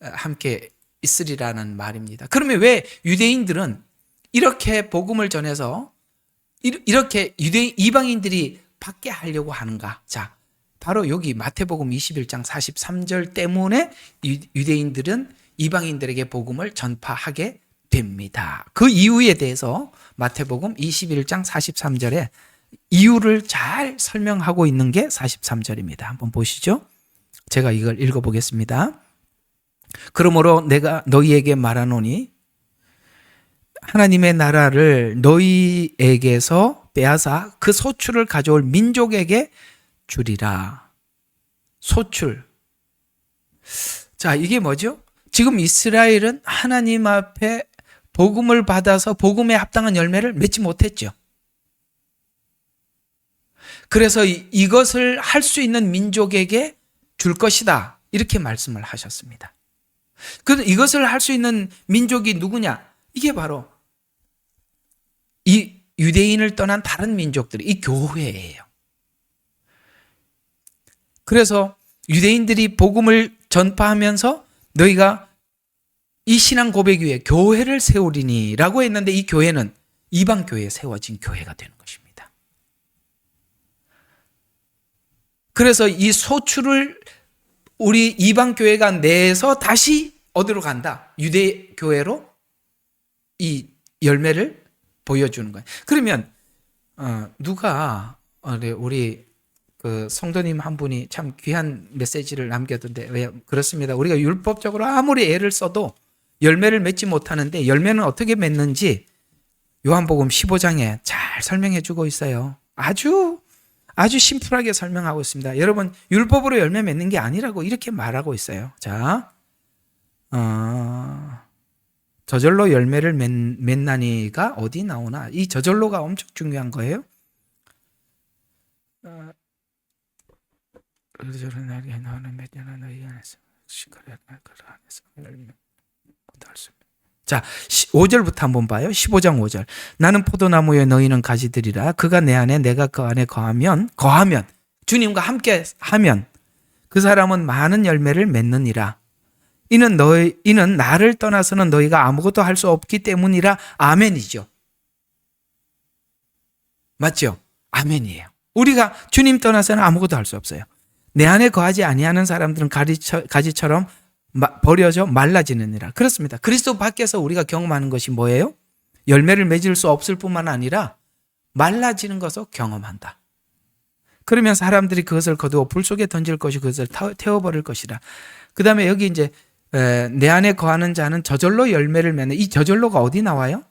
함께 있으리라는 말입니다. 그러면 왜 유대인들은 이렇게 복음을 전해서 이렇게 이방인들이 받게 하려고 하는가? 자, 바로 여기 마태복음 21장 43절 때문에 유대인들은 이방인들에게 복음을 전파하게 됩니다. 그 이유에 대해서 마태복음 21장 43절에 이유를 잘 설명하고 있는 게 43절입니다. 한번 보시죠. 제가 이걸 읽어보겠습니다. 그러므로 내가 너희에게 말하노니 하나님의 나라를 너희에게서 빼앗아 그 소출을 가져올 민족에게 주리라. 소출. 자, 이게 뭐죠? 지금 이스라엘은 하나님 앞에 복음을 받아서 복음에 합당한 열매를 맺지 못했죠. 그래서 이것을 할 수 있는 민족에게 줄 것이다. 이렇게 말씀을 하셨습니다. 그래서 이것을 할 수 있는 민족이 누구냐? 이게 바로 이 유대인을 떠난 다른 민족들이 이 교회예요. 그래서 유대인들이 복음을 전파하면서 너희가 이 신앙 고백 위에 교회를 세우리니라고 했는데 이 교회는 이방 교회에 세워진 교회가 되는 것입니다. 그래서 이 소출을 우리 이방 교회가 내서 다시 어디로 간다? 유대 교회로 이 열매를 보여주는 거예요. 그러면 누가 우리 그 성도님 한 분이 참 귀한 메시지를 남겼던데 왜 그렇습니다. 우리가 율법적으로 아무리 애를 써도 열매를 맺지 못하는데 열매는 어떻게 맺는지 요한복음 15장에 잘 설명해 주고 있어요. 아주 심플하게 설명하고 있습니다. 여러분 율법으로 열매 맺는 게 아니라고 이렇게 말하고 있어요. 자, 저절로 열매를 맺나니가 어디 나오나? 이 저절로가 엄청 중요한 거예요. 저절로 나게 나오는 몇 년은 너희 안에서 시커라 안에서 열매 못할 수. 자, 5절부터 한번 봐요. 15장 5절. 나는 포도나무에 너희는 가지들이라. 그가 내 안에 내가 그 안에 거하면 주님과 함께 하면 그 사람은 많은 열매를 맺느니라. 이는 나를 떠나서는 너희가 아무것도 할 수 없기 때문이라. 아멘이죠. 맞죠? 아멘이에요. 우리가 주님 떠나서는 아무것도 할 수 없어요. 내 안에 거하지 아니하는 사람들은 가지처럼 버려져 말라지느니라. 그렇습니다. 그리스도 밖에서 우리가 경험하는 것이 뭐예요? 열매를 맺을 수 없을 뿐만 아니라 말라지는 것을 경험한다. 그러면 사람들이 그것을 거두어 불 속에 던질 것이 그것을 태워버릴 것이라. 그 다음에 여기 이제 내 안에 거하는 자는 저절로 열매를 맺는, 이 저절로가 어디 나와요?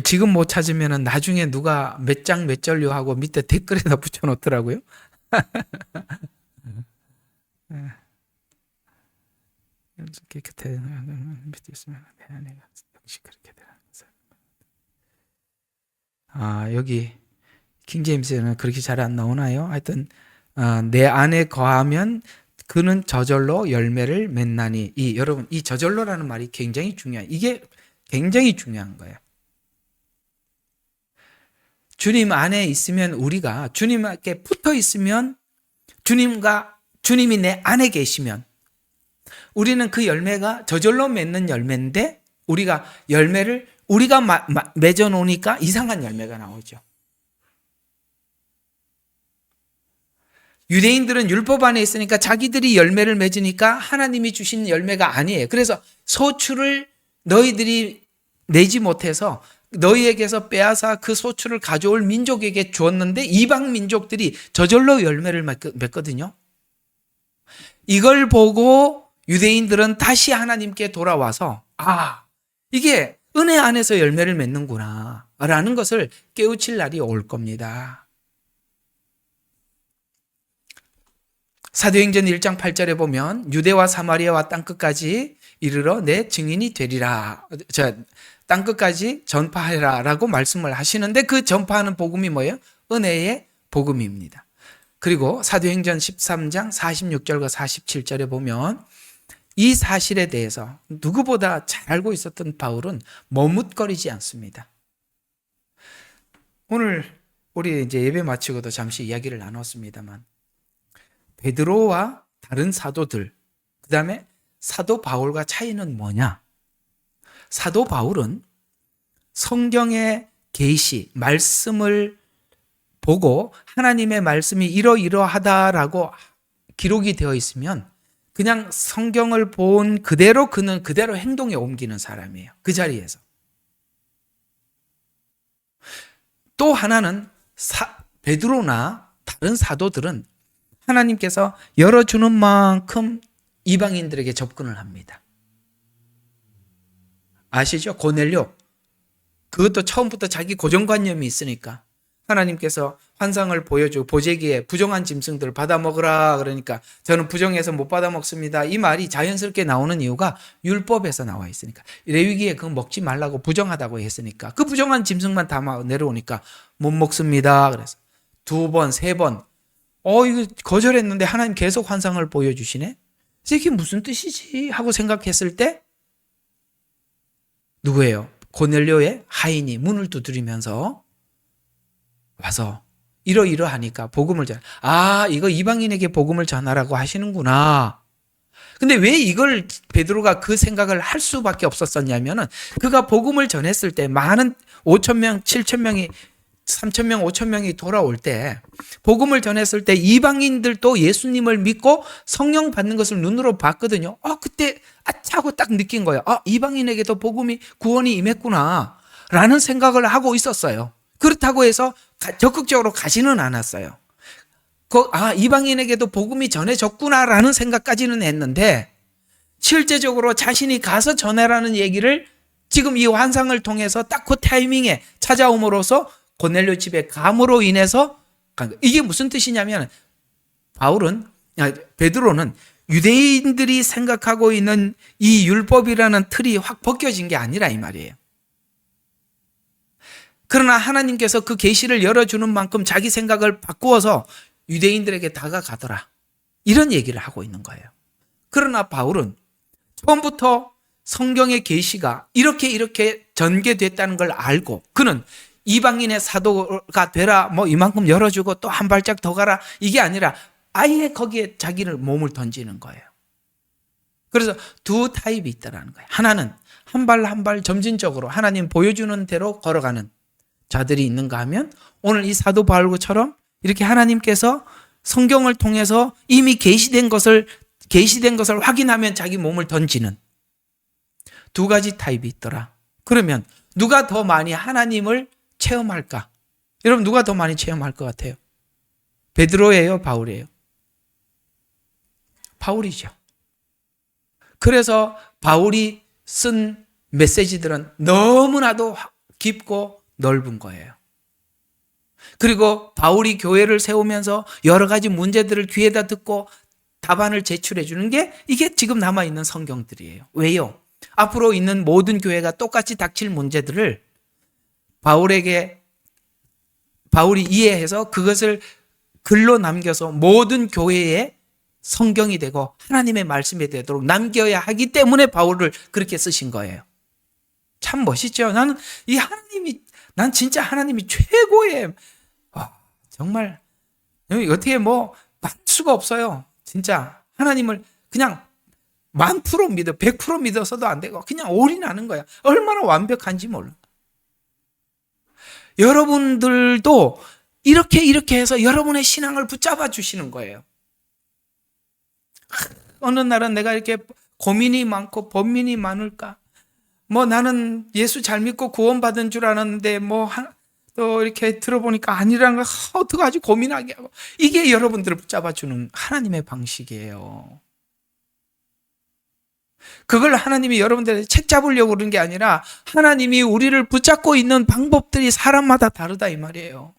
지금 못 찾으면 나중에 누가 몇 장 몇 절요 하고 밑에 댓글에다 붙여놓더라고요. 깨끗해 밑에 있으면 내 안에 역시 그렇게 되는. 여기 킹제임스는 그렇게 잘 안 나오나요? 하여튼 내 안에 거하면 그는 저절로 열매를 맺나니. 여러분 이 저절로라는 말이 굉장히 중요해요. 이게 굉장히 중요한 거예요. 주님 안에 있으면 우리가 주님께 붙어 있으면 주님이 내 안에 계시면 우리는 그 열매가 저절로 맺는 열매인데 우리가 열매를 우리가 맺어 놓으니까 이상한 열매가 나오죠. 유대인들은 율법 안에 있으니까 자기들이 열매를 맺으니까 하나님이 주신 열매가 아니에요. 그래서 소출을 너희들이 내지 못해서 너희에게서 빼앗아 그 소출을 가져올 민족에게 주었는데 이방 민족들이 저절로 열매를 맺거든요. 이걸 보고 유대인들은 다시 하나님께 돌아와서 이게 은혜 안에서 열매를 맺는구나 라는 것을 깨우칠 날이 올 겁니다. 사도행전 1장 8절에 보면 유대와 사마리아와 땅끝까지 이르러 내 증인이 되리라. 땅끝까지 전파하라 라고 말씀을 하시는데 그 전파하는 복음이 뭐예요? 은혜의 복음입니다. 그리고 사도행전 13장 46절과 47절에 보면 이 사실에 대해서 누구보다 잘 알고 있었던 바울은 머뭇거리지 않습니다. 오늘 우리 이제 예배 마치고도 잠시 이야기를 나눴습니다만 베드로와 다른 사도들, 그 다음에 사도 바울과 차이는 뭐냐? 사도 바울은 성경의 계시, 말씀을 보고 하나님의 말씀이 이러이러하다라고 기록이 되어 있으면 그냥 성경을 본 그대로 그는 그대로 행동에 옮기는 사람이에요. 그 자리에서. 또 하나는 베드로나 다른 사도들은 하나님께서 열어주는 만큼 이방인들에게 접근을 합니다. 아시죠? 고넬료. 그것도 처음부터 자기 고정관념이 있으니까 하나님께서 환상을 보여주고 보재기에 부정한 짐승들을 받아 먹으라 그러니까 저는 부정해서 못 받아 먹습니다. 이 말이 자연스럽게 나오는 이유가 율법에서 나와 있으니까. 레위기에 그거 먹지 말라고 부정하다고 했으니까 그 부정한 짐승만 다 내려오니까 못 먹습니다. 그래서 2번, 3번 이거 거절했는데 하나님 계속 환상을 보여주시네? 이게 무슨 뜻이지? 하고 생각했을 때 누구예요? 고넬료의 하인이 문을 두드리면서 와서 이러이러하니까 복음을 전하. 아, 이거 이방인에게 복음을 전하라고 하시는구나. 근데 왜 이걸 베드로가 그 생각을 할 수밖에 없었었냐면은 그가 복음을 전했을 때 많은 5천 명, 7천 명이 3천 명, 5천 명이 돌아올 때 복음을 전했을 때 이방인들도 예수님을 믿고 성령 받는 것을 눈으로 봤거든요. 그때 아차 하고 딱 느낀 거예요. 이방인에게도 복음이 구원이 임했구나 라는 생각을 하고 있었어요. 그렇다고 해서 적극적으로 가지는 않았어요. 이방인에게도 복음이 전해졌구나라는 생각까지는 했는데 실제적으로 자신이 가서 전해라는 얘기를 지금 이 환상을 통해서 딱 그 타이밍에 찾아옴으로써 고넬료 집에 감으로 인해서 이게 무슨 뜻이냐면 베드로는 유대인들이 생각하고 있는 이 율법이라는 틀이 확 벗겨진 게 아니라 이 말이에요. 그러나 하나님께서 그 계시를 열어주는 만큼 자기 생각을 바꾸어서 유대인들에게 다가가더라. 이런 얘기를 하고 있는 거예요. 그러나 바울은 처음부터 성경의 계시가 이렇게 전개됐다는 걸 알고 그는 이방인의 사도가 되라, 이만큼 열어주고 또 한 발짝 더 가라, 이게 아니라 아예 거기에 자기를 몸을 던지는 거예요. 그래서 두 타입이 있다라는 거예요. 하나는 한 발 한 발 점진적으로 하나님 보여주는 대로 걸어가는 자들이 있는가 하면 오늘 이 사도 바울처럼 이렇게 하나님께서 성경을 통해서 이미 계시된 것을 확인하면 자기 몸을 던지는 두 가지 타입이 있더라. 그러면 누가 더 많이 하나님을 체험할까? 여러분 누가 더 많이 체험할 것 같아요? 베드로예요, 바울이에요? 바울이죠. 그래서 바울이 쓴 메시지들은 너무나도 깊고 넓은 거예요. 그리고 바울이 교회를 세우면서 여러 가지 문제들을 귀에다 듣고 답안을 제출해 주는 게 이게 지금 남아있는 성경들이에요. 왜요? 앞으로 있는 모든 교회가 똑같이 닥칠 문제들을 바울이 이해해서 그것을 글로 남겨서 모든 교회에 성경이 되고 하나님의 말씀이 되도록 남겨야 하기 때문에 바울을 그렇게 쓰신 거예요. 참 멋있죠? 난 진짜 하나님이 최고의, 정말, 어떻게 말할 수가 없어요. 진짜 하나님을 그냥 1000% 믿어, 100% 믿어서도 안 되고 그냥 올인하는 거야. 얼마나 완벽한지 몰라. 여러분들도 이렇게 해서 여러분의 신앙을 붙잡아 주시는 거예요. 어느 날은 내가 이렇게 고민이 많고 번민이 많을까? 나는 예수 잘 믿고 구원받은 줄 알았는데 또 이렇게 들어보니까 아니라는 걸 어떡하지 고민하게 하고, 이게 여러분들을 붙잡아주는 하나님의 방식이에요. 그걸 하나님이 여러분들에게 책 잡으려고 그런 게 아니라 하나님이 우리를 붙잡고 있는 방법들이 사람마다 다르다 이 말이에요.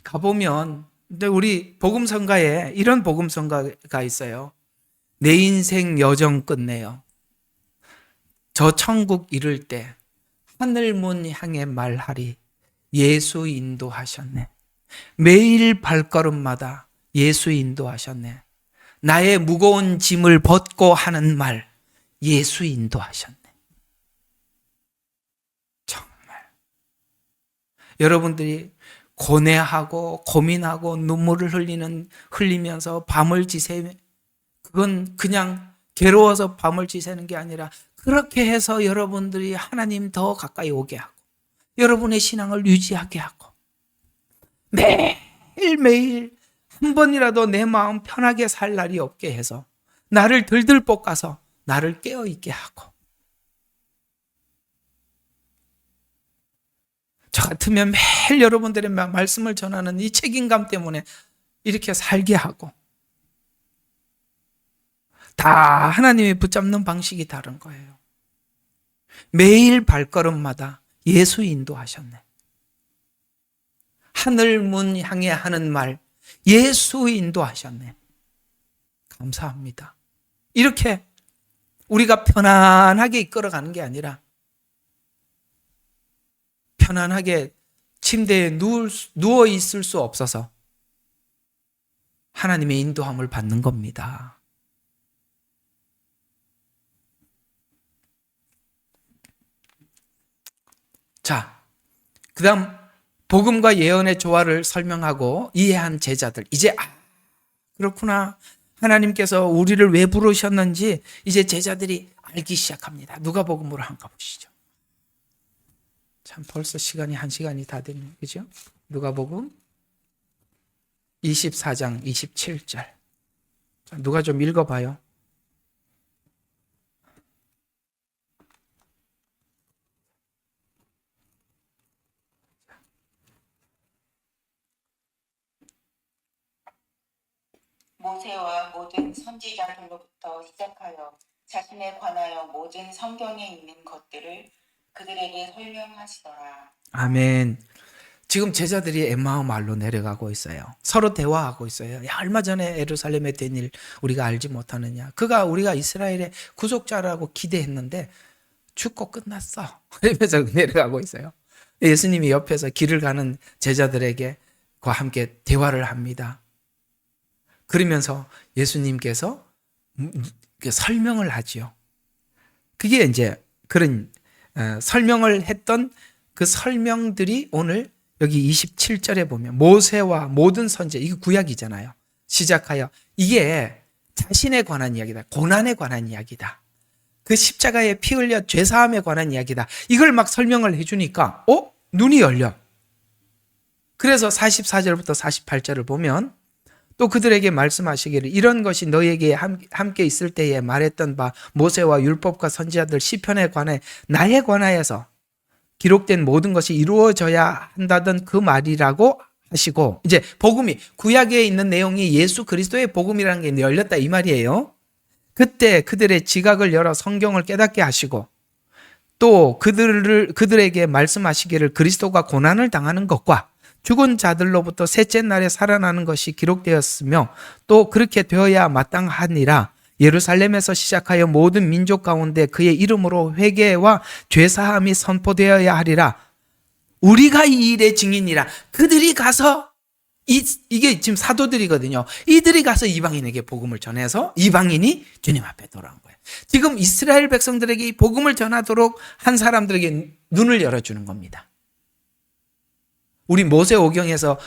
가보면 우리 복음성가에 이런 복음성가가 있어요. 내 인생 여정 끝내요. 저 천국 이룰 때 하늘문 향해 말하리. 예수 인도하셨네. 매일 발걸음마다 예수 인도하셨네. 나의 무거운 짐을 벗고 하는 말, 예수 인도하셨네. 정말 여러분들이 고뇌하고 고민하고 눈물을 흘리면서 밤을 지새면 그건 그냥 괴로워서 밤을 지새는 게 아니라 그렇게 해서 여러분들이 하나님 더 가까이 오게 하고 여러분의 신앙을 유지하게 하고 매일매일 한 번이라도 내 마음 편하게 살 날이 없게 해서 나를 들들 볶아서 나를 깨어있게 하고, 저 같으면 매일 여러분들의 말씀을 전하는 이 책임감 때문에 이렇게 살게 하고, 다 하나님이 붙잡는 방식이 다른 거예요. 매일 발걸음마다 예수 인도하셨네. 하늘문 향해 하는 말, 예수 인도하셨네. 감사합니다. 이렇게 우리가 편안하게 이끌어가는 게 아니라 편안하게 침대에 누워 있을 수 없어서 하나님의 인도함을 받는 겁니다. 자, 그다음 복음과 예언의 조화를 설명하고 이해한 제자들, 이제 그렇구나, 하나님께서 우리를 왜 부르셨는지 이제 제자들이 알기 시작합니다. 누가복음으로 한번 가보시죠. 참 벌써 시간이 1시간이 다 됐네요. 그죠? 누가복음 24장 27절. 자, 누가 좀 읽어봐요. 모세와 모든 선지자들로부터 시작하여 자신에 관하여 모든 성경에 있는 것들을 그들에게 설명하시더라. 아멘. 지금 제자들이 엠마오 마을로 내려가고 있어요. 서로 대화하고 있어요. 야, 얼마 전에 예루살렘에 된 일 우리가 알지 못하느냐. 우리가 이스라엘의 구속자라고 기대했는데 죽고 끝났어. 이러면서 내려가고 있어요. 예수님이 옆에서 길을 가는 제자들에게 과 함께 대화를 합니다. 그러면서 예수님께서 설명을 하지요. 그게 이제 그런 설명을 했던 그 설명들이 오늘 여기 27절에 보면 모세와 모든 선지, 이게 구약이잖아요. 시작하여 이게 자신에 관한 이야기다. 고난에 관한 이야기다. 그 십자가에 피 흘려 죄사함에 관한 이야기다. 이걸 막 설명을 해주니까 눈이 열려. 그래서 44절부터 48절을 보면 또 그들에게 말씀하시기를 이런 것이 너에게 함께 있을 때에 말했던 바 모세와 율법과 선지자들 시편에 관해 나에 관하여서 기록된 모든 것이 이루어져야 한다던 그 말이라고 하시고, 이제 복음이 구약에 있는 내용이 예수 그리스도의 복음이라는 게 열렸다 이 말이에요. 그때 그들의 지각을 열어 성경을 깨닫게 하시고 또 그들에게 말씀하시기를 그리스도가 고난을 당하는 것과 죽은 자들로부터 셋째 날에 살아나는 것이 기록되었으며 또 그렇게 되어야 마땅하니라. 예루살렘에서 시작하여 모든 민족 가운데 그의 이름으로 회개와 죄사함이 선포되어야 하리라. 우리가 이 일의 증인이라. 그들이 가서 이게 지금 사도들이거든요. 이들이 가서 이방인에게 복음을 전해서 이방인이 주님 앞에 돌아온 거예요. 지금 이스라엘 백성들에게 이 복음을 전하도록 한 사람들에게 눈을 열어주는 겁니다. 우리 모세오경에서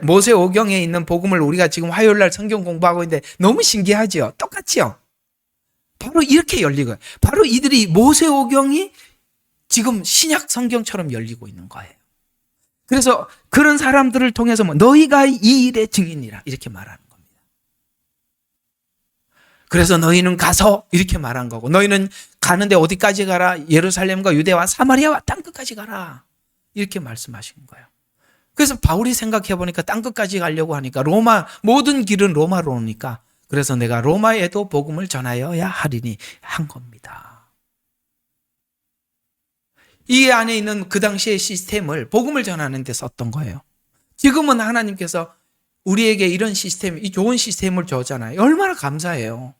모세오경에 있는 복음을 우리가 지금 화요일날 성경 공부하고 있는데 너무 신기하죠? 똑같죠? 바로 이렇게 열리고요. 바로 이들이 모세오경이 지금 신약 성경처럼 열리고 있는 거예요. 그래서 그런 사람들을 통해서 너희가 이 일의 증인이라 이렇게 말하는 겁니다. 그래서 너희는 가서 이렇게 말한 거고, 너희는 가는데 어디까지 가라? 예루살렘과 유대와 사마리아와 땅끝까지 가라. 이렇게 말씀하신 거예요. 그래서 바울이 생각해 보니까 땅끝까지 가려고 하니까 모든 길은 로마로 오니까 그래서 내가 로마에도 복음을 전하여야 하리니 한 겁니다. 이 안에 있는 그 당시의 시스템을 복음을 전하는 데 썼던 거예요. 지금은 하나님께서 우리에게 이런 시스템, 이 좋은 시스템을 줬잖아요. 얼마나 감사해요.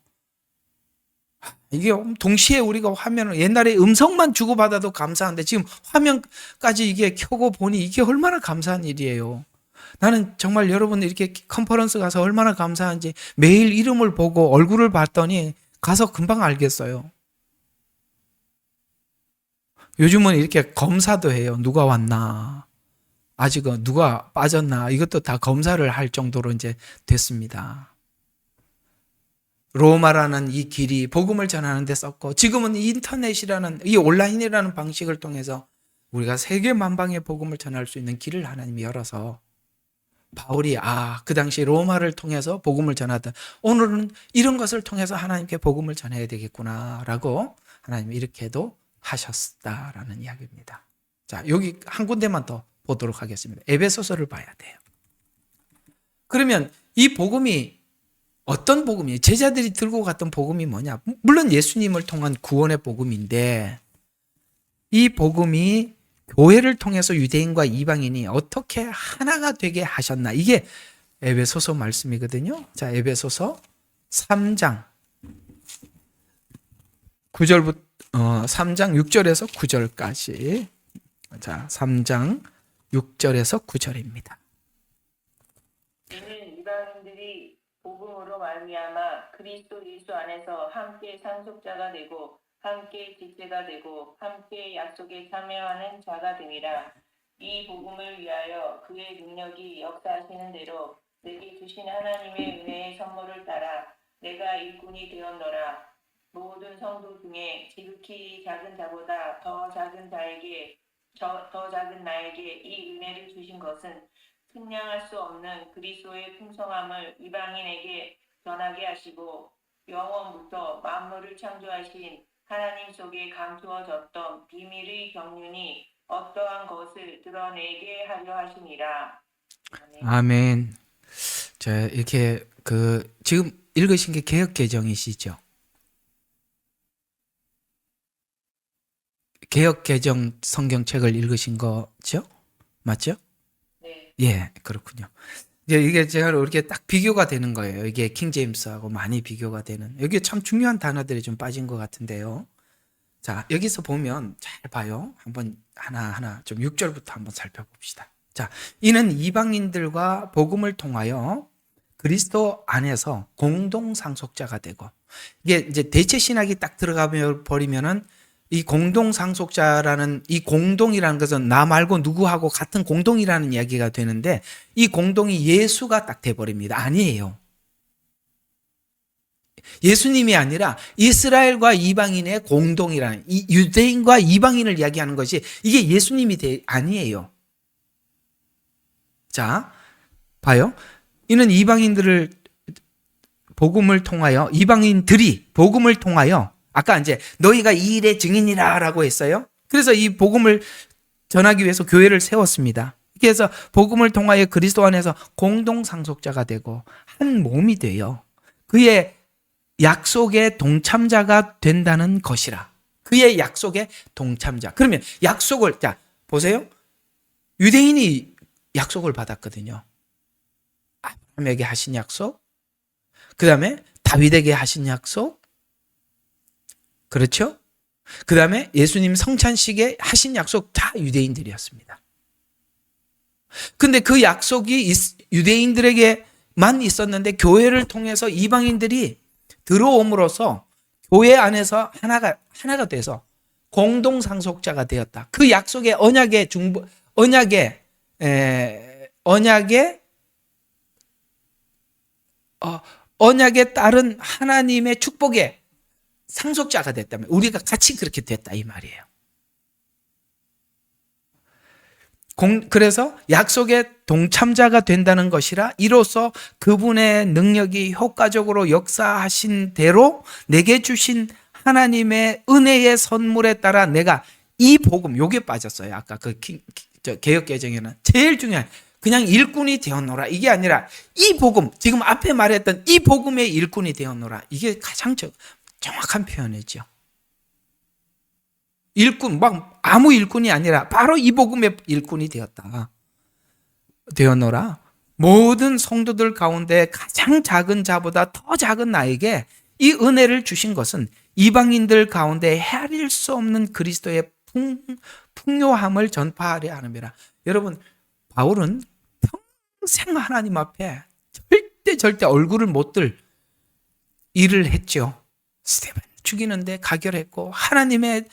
이게 동시에 우리가 화면을 옛날에 음성만 주고받아도 감사한데 지금 화면까지 이게 켜고 보니 이게 얼마나 감사한 일이에요. 나는 정말 여러분 이렇게 컨퍼런스 가서 얼마나 감사한지 매일 이름을 보고 얼굴을 봤더니 가서 금방 알겠어요. 요즘은 이렇게 검사도 해요. 누가 왔나, 아직 누가 빠졌나, 이것도 다 검사를 할 정도로 이제 됐습니다. 로마라는 이 길이 복음을 전하는 데 썼고, 지금은 인터넷이라는 이 온라인이라는 방식을 통해서 우리가 세계 만방의 복음을 전할 수 있는 길을 하나님이 열어서 바울이 그 당시 로마를 통해서 복음을 전하던 오늘은 이런 것을 통해서 하나님께 복음을 전해야 되겠구나라고 하나님이 이렇게도 하셨다라는 이야기입니다. 자, 여기 한 군데만 더 보도록 하겠습니다. 에베소서를 봐야 돼요. 그러면 이 복음이 어떤 복음이에요? 제자들이 들고 갔던 복음이 뭐냐? 물론 예수님을 통한 구원의 복음인데 이 복음이 교회를 통해서 유대인과 이방인이 어떻게 하나가 되게 하셨나? 이게 에베소서 말씀이거든요. 자, 에베소서 3장 9절부터 3장 6절에서 9절까지. 자, 3장 6절에서 9절입니다. 이는 이방인들이 복음으로 말미암아 그리스도 예수 안에서 함께 상속자가 되고 함께 지체가 되고 함께 약속에 참여하는 자가 됨이라. 이 복음을 위하여 그의 능력이 역사하시는 대로 내게 주신 하나님의 은혜의 선물을 따라 내가 일꾼이 되었노라. 모든 성도 중에 지극히 작은 자보다 더 작은 나에게 이 은혜를 주신 것은 측량할 수 없는 그리스도의 풍성함을 이방인에게 전하게 하시고 영원부터 만물을 창조하신 하나님 속에 감추어졌던 비밀의 경륜이 어떠한 것을 드러내게 하려 하시니라. 아멘. 아멘. 자, 이렇게 지금 읽으신 게 개역 개정이시죠? 개역 개정 성경책을 읽으신 거죠? 맞죠? 네. 예, 그렇군요. 이게 제가 이렇게 딱 비교가 되는 거예요. 이게 킹제임스하고 많이 비교가 되는. 여기 참 중요한 단어들이 좀 빠진 것 같은데요. 자, 여기서 보면 잘 봐요. 한번 하나하나 좀 6절부터 한번 살펴봅시다. 자, 이는 이방인들과 복음을 통하여 그리스도 안에서 공동 상속자가 되고, 이게 이제 대체 신학이 딱 들어가 버리면은 이 공동 상속자라는 이 공동이라는 것은 나 말고 누구하고 같은 공동이라는 이야기가 되는데, 이 공동이 예수가 딱 돼버립니다. 아니에요. 예수님이 아니라 이스라엘과 이방인의 공동이라는, 이 유대인과 이방인을 이야기하는 것이 이게 예수님이 아니에요. 자, 봐요. 이는 이방인들이 복음을 통하여, 아까 이제 너희가 이 일의 증인이라라고 했어요. 그래서 이 복음을 전하기 위해서 교회를 세웠습니다. 그래서 복음을 통하여 그리스도 안에서 공동 상속자가 되고 한 몸이 돼요. 그의 약속의 동참자가 된다는 것이라. 그의 약속의 동참자. 그러면 약속을, 자, 보세요. 유대인이 약속을 받았거든요. 아브라함에게 하신 약속, 그 다음에 다윗에게 하신 약속, 그렇죠? 그 다음에 예수님 성찬식에 하신 약속 다 유대인들이었습니다. 근데 그 약속이 유대인들에게만 있었는데 교회를 통해서 이방인들이 들어옴으로써 교회 안에서 하나가 돼서 공동 상속자가 되었다. 그 약속의 언약에 따른 하나님의 축복의 상속자가 됐다면 우리가 같이 그렇게 됐다 이 말이에요. 그래서 약속의 동참자가 된다는 것이라, 이로써 그분의 능력이 효과적으로 역사하신 대로 내게 주신 하나님의 은혜의 선물에 따라 내가 이 복음, 요게 빠졌어요. 아까 개역개정에는 제일 중요한, 그냥 일꾼이 되었노라 이게 아니라 이 복음, 지금 앞에 말했던 이 복음의 일꾼이 되었노라, 이게 가장 정확한 표현이죠. 일꾼, 막 아무 일꾼이 아니라 바로 이 복음의 일꾼이 되었노라. 모든 성도들 가운데 가장 작은 자보다 더 작은 나에게 이 은혜를 주신 것은 이방인들 가운데 헤아릴 수 없는 그리스도의 풍요함을 전파하려 함이라. 여러분, 바울은 평생 하나님 앞에 절대 얼굴을 못 들 일을 했죠. 스데반 죽이는데 가결했고 하나님의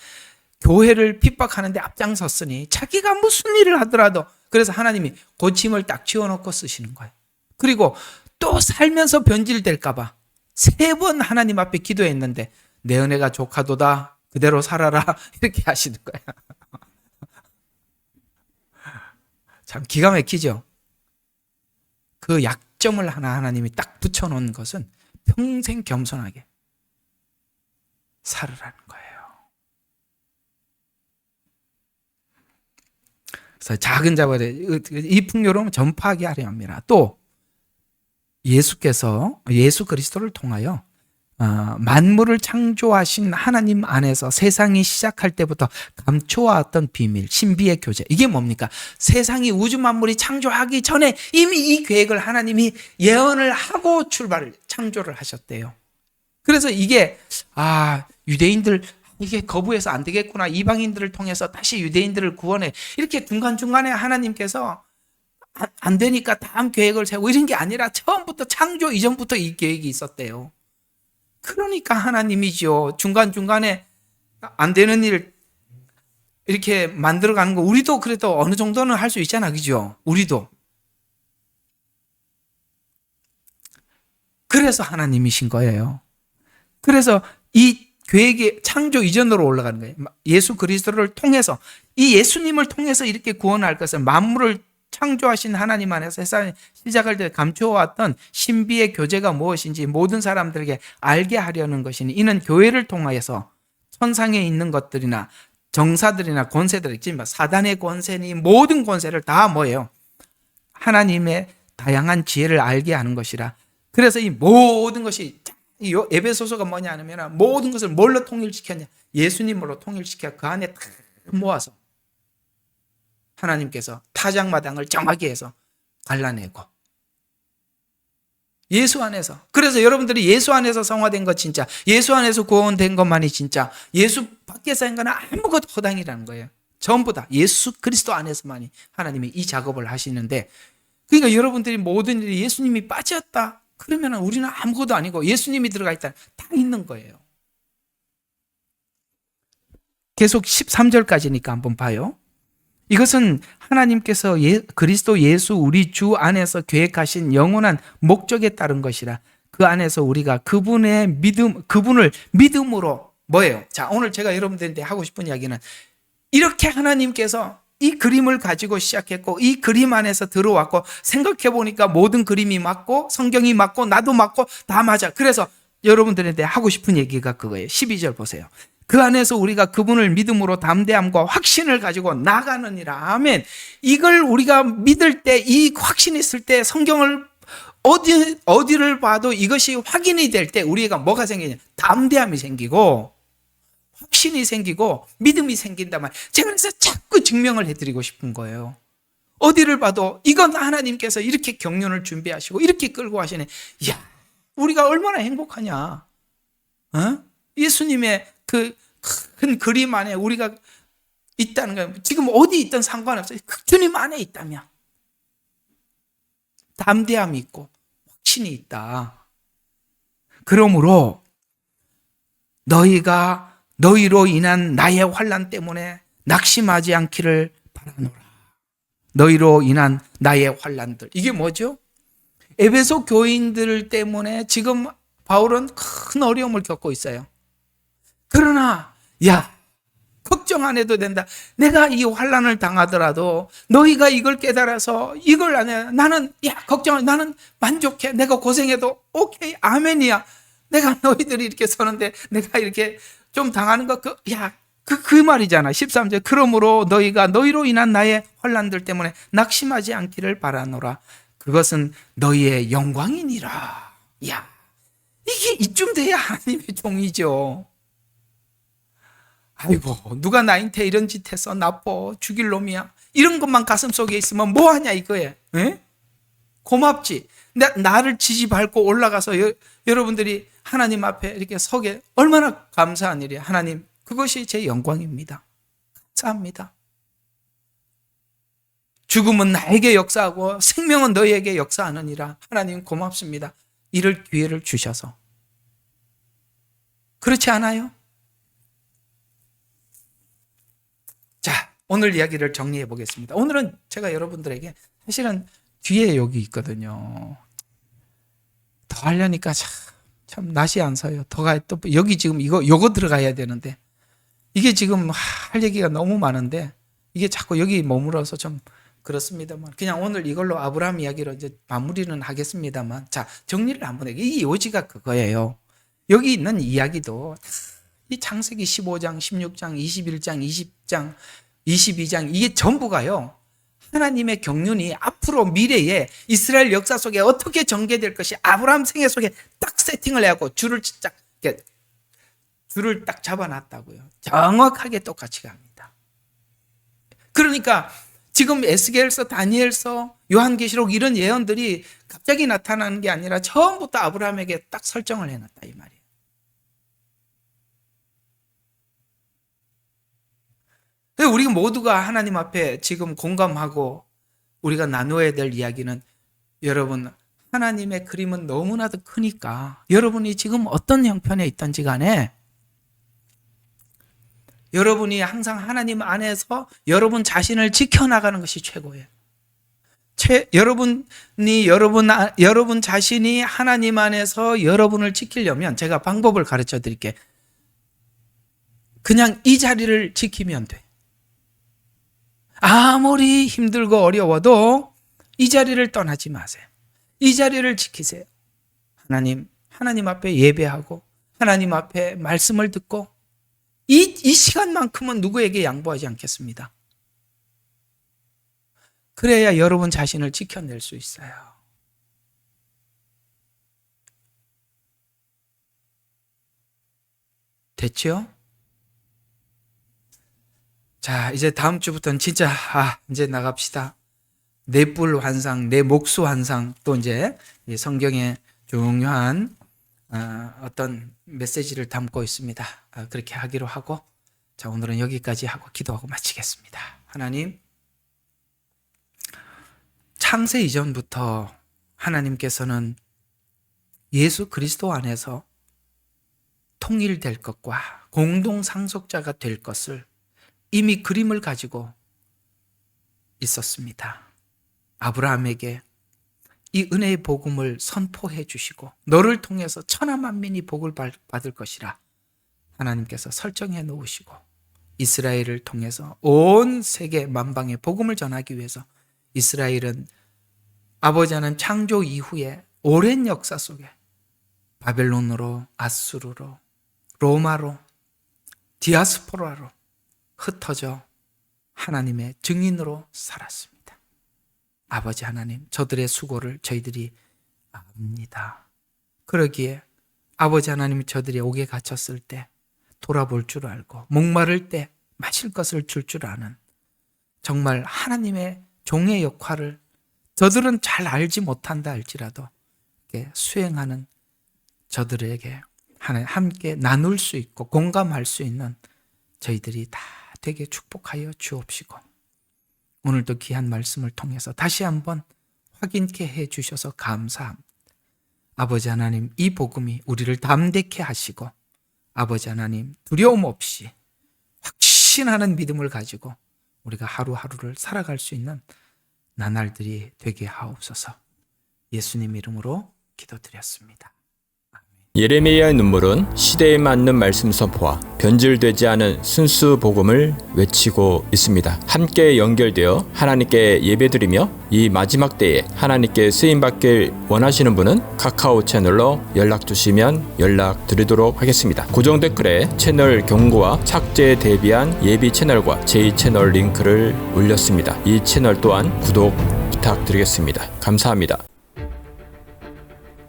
교회를 핍박하는데 앞장섰으니 자기가 무슨 일을 하더라도, 그래서 하나님이 고침을 딱 지어놓고 쓰시는 거예요. 그리고 또 살면서 변질될까 봐 3번 하나님 앞에 기도했는데 내 은혜가 족하도다 그대로 살아라 이렇게 하시는 거예요. 참 기가 막히죠. 그 약점을 하나님이 딱 붙여놓은 것은 평생 겸손하게 살으라는 거예요. 그래서 작은 자보다 이 풍요로움 전파하게 하려 합니다. 또 예수 그리스도를 통하여 만물을 창조하신 하나님 안에서 세상이 시작할 때부터 감춰왔던 비밀, 신비의 교제, 이게 뭡니까? 세상이 우주 만물이 창조하기 전에 이미 이 계획을 하나님이 예언을 하고 창조를 하셨대요. 그래서 이게 유대인들 이게 거부해서 안 되겠구나, 이방인들을 통해서 다시 유대인들을 구원해, 이렇게 중간중간에 하나님께서 안 되니까 다음 계획을 세우고 이런 게 아니라 처음부터 창조 이전부터 이 계획이 있었대요. 그러니까 하나님이죠. 중간중간에 안 되는 일 이렇게 만들어가는 거 우리도 그래도 어느 정도는 할 수 있잖아, 그죠? 우리도. 그래서 하나님이신 거예요. 그래서 이 계획의 창조 이전으로 올라가는 거예요. 예수 그리스도를 통해서, 이 예수님을 통해서 이렇게 구원할 것을, 만물을 창조하신 하나님 안에서 세상의 시작할 때 감추어왔던 신비의 교제가 무엇인지 모든 사람들에게 알게 하려는 것이니, 이는 교회를 통하여서 천상에 있는 것들이나 정사들이나 권세들 있지만 사단의 권세니 모든 권세를 다 뭐예요? 하나님의 다양한 지혜를 알게 하는 것이라. 그래서 이 모든 것이, 이 에베소서가 뭐냐 하면 모든 것을 뭘로 통일시켰냐? 예수님으로 통일시켜 그 안에 다 모아서 하나님께서 타작마당을 정하게 해서 갈라내고, 예수 안에서. 그래서 여러분들이 예수 안에서 성화된 것 진짜, 예수 안에서 구원된 것만이 진짜, 예수 밖에서 한 거는 아무것도 허당이라는 거예요. 전부 다 예수 그리스도 안에서만이 하나님이 이 작업을 하시는데, 그러니까 여러분들이 모든 일이 예수님이 빠졌다 그러면 우리는 아무것도 아니고, 예수님이 들어가 있다 다 있는 거예요. 계속 13절까지니까 한번 봐요. 이것은 하나님께서 그리스도 예수 우리 주 안에서 계획하신 영원한 목적에 따른 것이라. 그 안에서 우리가 그분의 믿음, 그분을 믿음으로 뭐예요? 자, 오늘 제가 여러분들한테 하고 싶은 이야기는, 이렇게 하나님께서 이 그림을 가지고 시작했고 이 그림 안에서 들어왔고, 생각해 보니까 모든 그림이 맞고 성경이 맞고 나도 맞고 다 맞아. 그래서 여러분들한테 하고 싶은 얘기가 그거예요. 12절 보세요. 그 안에서 우리가 그분을 믿음으로 담대함과 확신을 가지고 나가느니라. 아멘. 이걸 우리가 믿을 때, 이 확신이 있을 때, 성경을 어디를 봐도 이것이 확인이 될 때 우리가 뭐가 생기냐? 담대함이 생기고 확신이 생기고 믿음이 생긴단 말이에요. 제가 그래서 자꾸 증명을 해드리고 싶은 거예요. 어디를 봐도 이건 하나님께서 이렇게 경륜을 준비하시고 이렇게 끌고 하시네. 이야, 우리가 얼마나 행복하냐. 어? 예수님의 그 큰 그림 안에 우리가 있다는 거예요. 지금 어디 있든 상관없어요. 그 주님 안에 있다면 담대함이 있고 확신이 있다. 그러므로 너희로 인한 나의 환난 때문에 낙심하지 않기를 바라노라. 너희로 인한 나의 환난들. 이게 뭐죠? 에베소 교인들 때문에 지금 바울은 큰 어려움을 겪고 있어요. 그러나 야, 걱정 안 해도 된다. 내가 이 환난을 당하더라도 너희가 이걸 깨달아서 이걸 안 해. 나는 걱정, 나는 만족해. 내가 고생해도 오케이, 아멘이야. 내가 너희들이 이렇게 서는데 내가 이렇게 좀 당하는 거, 그 말이잖아. 13절. 그러므로 너희가 너희로 인한 나의 환난들 때문에 낙심하지 않기를 바라노라. 그것은 너희의 영광이니라. 야, 이게 이쯤 돼야 하나님의 종이죠. 아이고, 누가 나한테 이런 짓 했어? 나빠. 죽일 놈이야. 이런 것만 가슴속에 있으면 뭐하냐 이거예요. 에? 고맙지. 나를 지지밟고 올라가서 여러분들이 하나님 앞에 이렇게 서게 얼마나 감사한 일이에요. 하나님, 그것이 제 영광입니다. 감사합니다. 죽음은 나에게 역사하고 생명은 너희에게 역사하느니라. 하나님 고맙습니다. 이럴 기회를 주셔서. 그렇지 않아요? 자, 오늘 이야기를 정리해 보겠습니다. 오늘은 제가 여러분들에게 사실은 뒤에 여기 있거든요. 더 하려니까 참 낯이 안 서요. 또 여기 지금 요거 들어가야 되는데 이게 지금 할 얘기가 너무 많은데 이게 자꾸 여기 머물어서 좀 그렇습니다만, 그냥 오늘 이걸로 아브라함 이야기로 이제 마무리는 하겠습니다만, 자, 정리를 한번 해요. 이 요지가 그거예요. 여기 있는 이야기도 이 창세기 15장, 16장, 21장, 20장, 22장 이게 전부가요. 하나님의 경륜이 앞으로 미래에 이스라엘 역사 속에 어떻게 전개될 것이 아브라함 생애 속에 딱 세팅을 해갖고 줄을 딱 잡아놨다고요. 정확하게 똑같이 갑니다. 그러니까 지금 에스겔서, 다니엘서, 요한계시록 이런 예언들이 갑자기 나타나는 게 아니라 처음부터 아브라함에게 딱 설정을 해놨다 이 말이에요. 우리 모두가 하나님 앞에 지금 공감하고 우리가 나누어야 될 이야기는, 여러분, 하나님의 그림은 너무나도 크니까 여러분이 지금 어떤 형편에 있든지 간에 여러분이 항상 하나님 안에서 여러분 자신을 지켜나가는 것이 최고예요. 여러분 자신이 하나님 안에서 여러분을 지키려면 제가 방법을 가르쳐 드릴게요. 그냥 이 자리를 지키면 돼. 아무리 힘들고 어려워도 이 자리를 떠나지 마세요. 이 자리를 지키세요. 하나님 앞에 예배하고 하나님 앞에 말씀을 듣고 이 시간만큼은 누구에게 양보하지 않겠습니다. 그래야 여러분 자신을 지켜낼 수 있어요. 됐죠? 자, 이제 다음 주부터는 진짜 이제 나갑시다. 뇌뿔 환상, 내 목수 환상, 또 이제 성경에 중요한 어떤 메시지를 담고 있습니다. 그렇게 하기로 하고, 자, 오늘은 여기까지 하고 기도하고 마치겠습니다. 하나님, 창세 이전부터 하나님께서는 예수 그리스도 안에서 통일될 것과 공동 상속자가 될 것을 이미 그림을 가지고 있었습니다. 아브라함에게 이 은혜의 복음을 선포해 주시고 너를 통해서 천하 만민이 복을 받을 것이라 하나님께서 설정해 놓으시고 이스라엘을 통해서 온 세계 만방에 복음을 전하기 위해서 이스라엘은 아버지 하나님 창조 이후에 오랜 역사 속에 바벨론으로, 아수르로, 로마로, 디아스포라로 흩어져 하나님의 증인으로 살았습니다. 아버지 하나님, 저들의 수고를 저희들이 압니다. 그러기에 아버지 하나님이 저들이 옥에 갇혔을 때 돌아볼 줄 알고 목마를 때 마실 것을 줄 줄 아는 정말 하나님의 종의 역할을 저들은 잘 알지 못한다 할지라도 수행하는 저들에게 함께 나눌 수 있고 공감할 수 있는 저희들이 다 되게 축복하여 주옵시고 오늘도 귀한 말씀을 통해서 다시 한번 확인케 해 주셔서 감사합니다. 아버지 하나님, 이 복음이 우리를 담대케 하시고 아버지 하나님, 두려움 없이 확신하는 믿음을 가지고 우리가 하루하루를 살아갈 수 있는 나날들이 되게 하옵소서. 예수님 이름으로 기도드렸습니다. 예레미야의 눈물은 시대에 맞는 말씀 선포와 변질되지 않은 순수 복음을 외치고 있습니다. 함께 연결되어 하나님께 예배드리며 이 마지막 때에 하나님께 쓰임받길 원하시는 분은 카카오 채널로 연락 주시면 연락드리도록 하겠습니다. 고정 댓글에 채널 경고와 착제에 대비한 예비 채널과 제2채널 링크를 올렸습니다. 이 채널 또한 구독 부탁드리겠습니다. 감사합니다.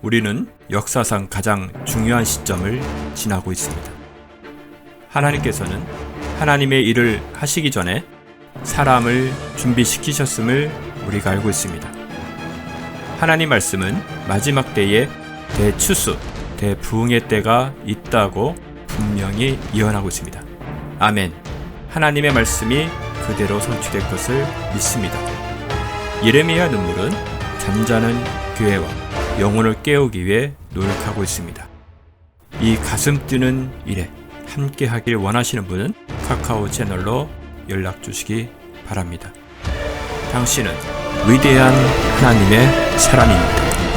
우리는 역사상 가장 중요한 시점을 지나고 있습니다. 하나님께서는 하나님의 일을 하시기 전에 사람을 준비시키셨음을 우리가 알고 있습니다. 하나님 말씀은 마지막 때에 대추수, 대부흥의 때가 있다고 분명히 예언하고 있습니다. 아멘. 하나님의 말씀이 그대로 성취될 것을 믿습니다. 예레미야 눈물은 잠자는 교회와 영혼을 깨우기 위해 노력하고 있습니다. 이 가슴 뛰는 일에 함께 하길 원하시는 분은 카카오 채널로 연락 주시기 바랍니다. 당신은 위대한 하나님의 사람입니다.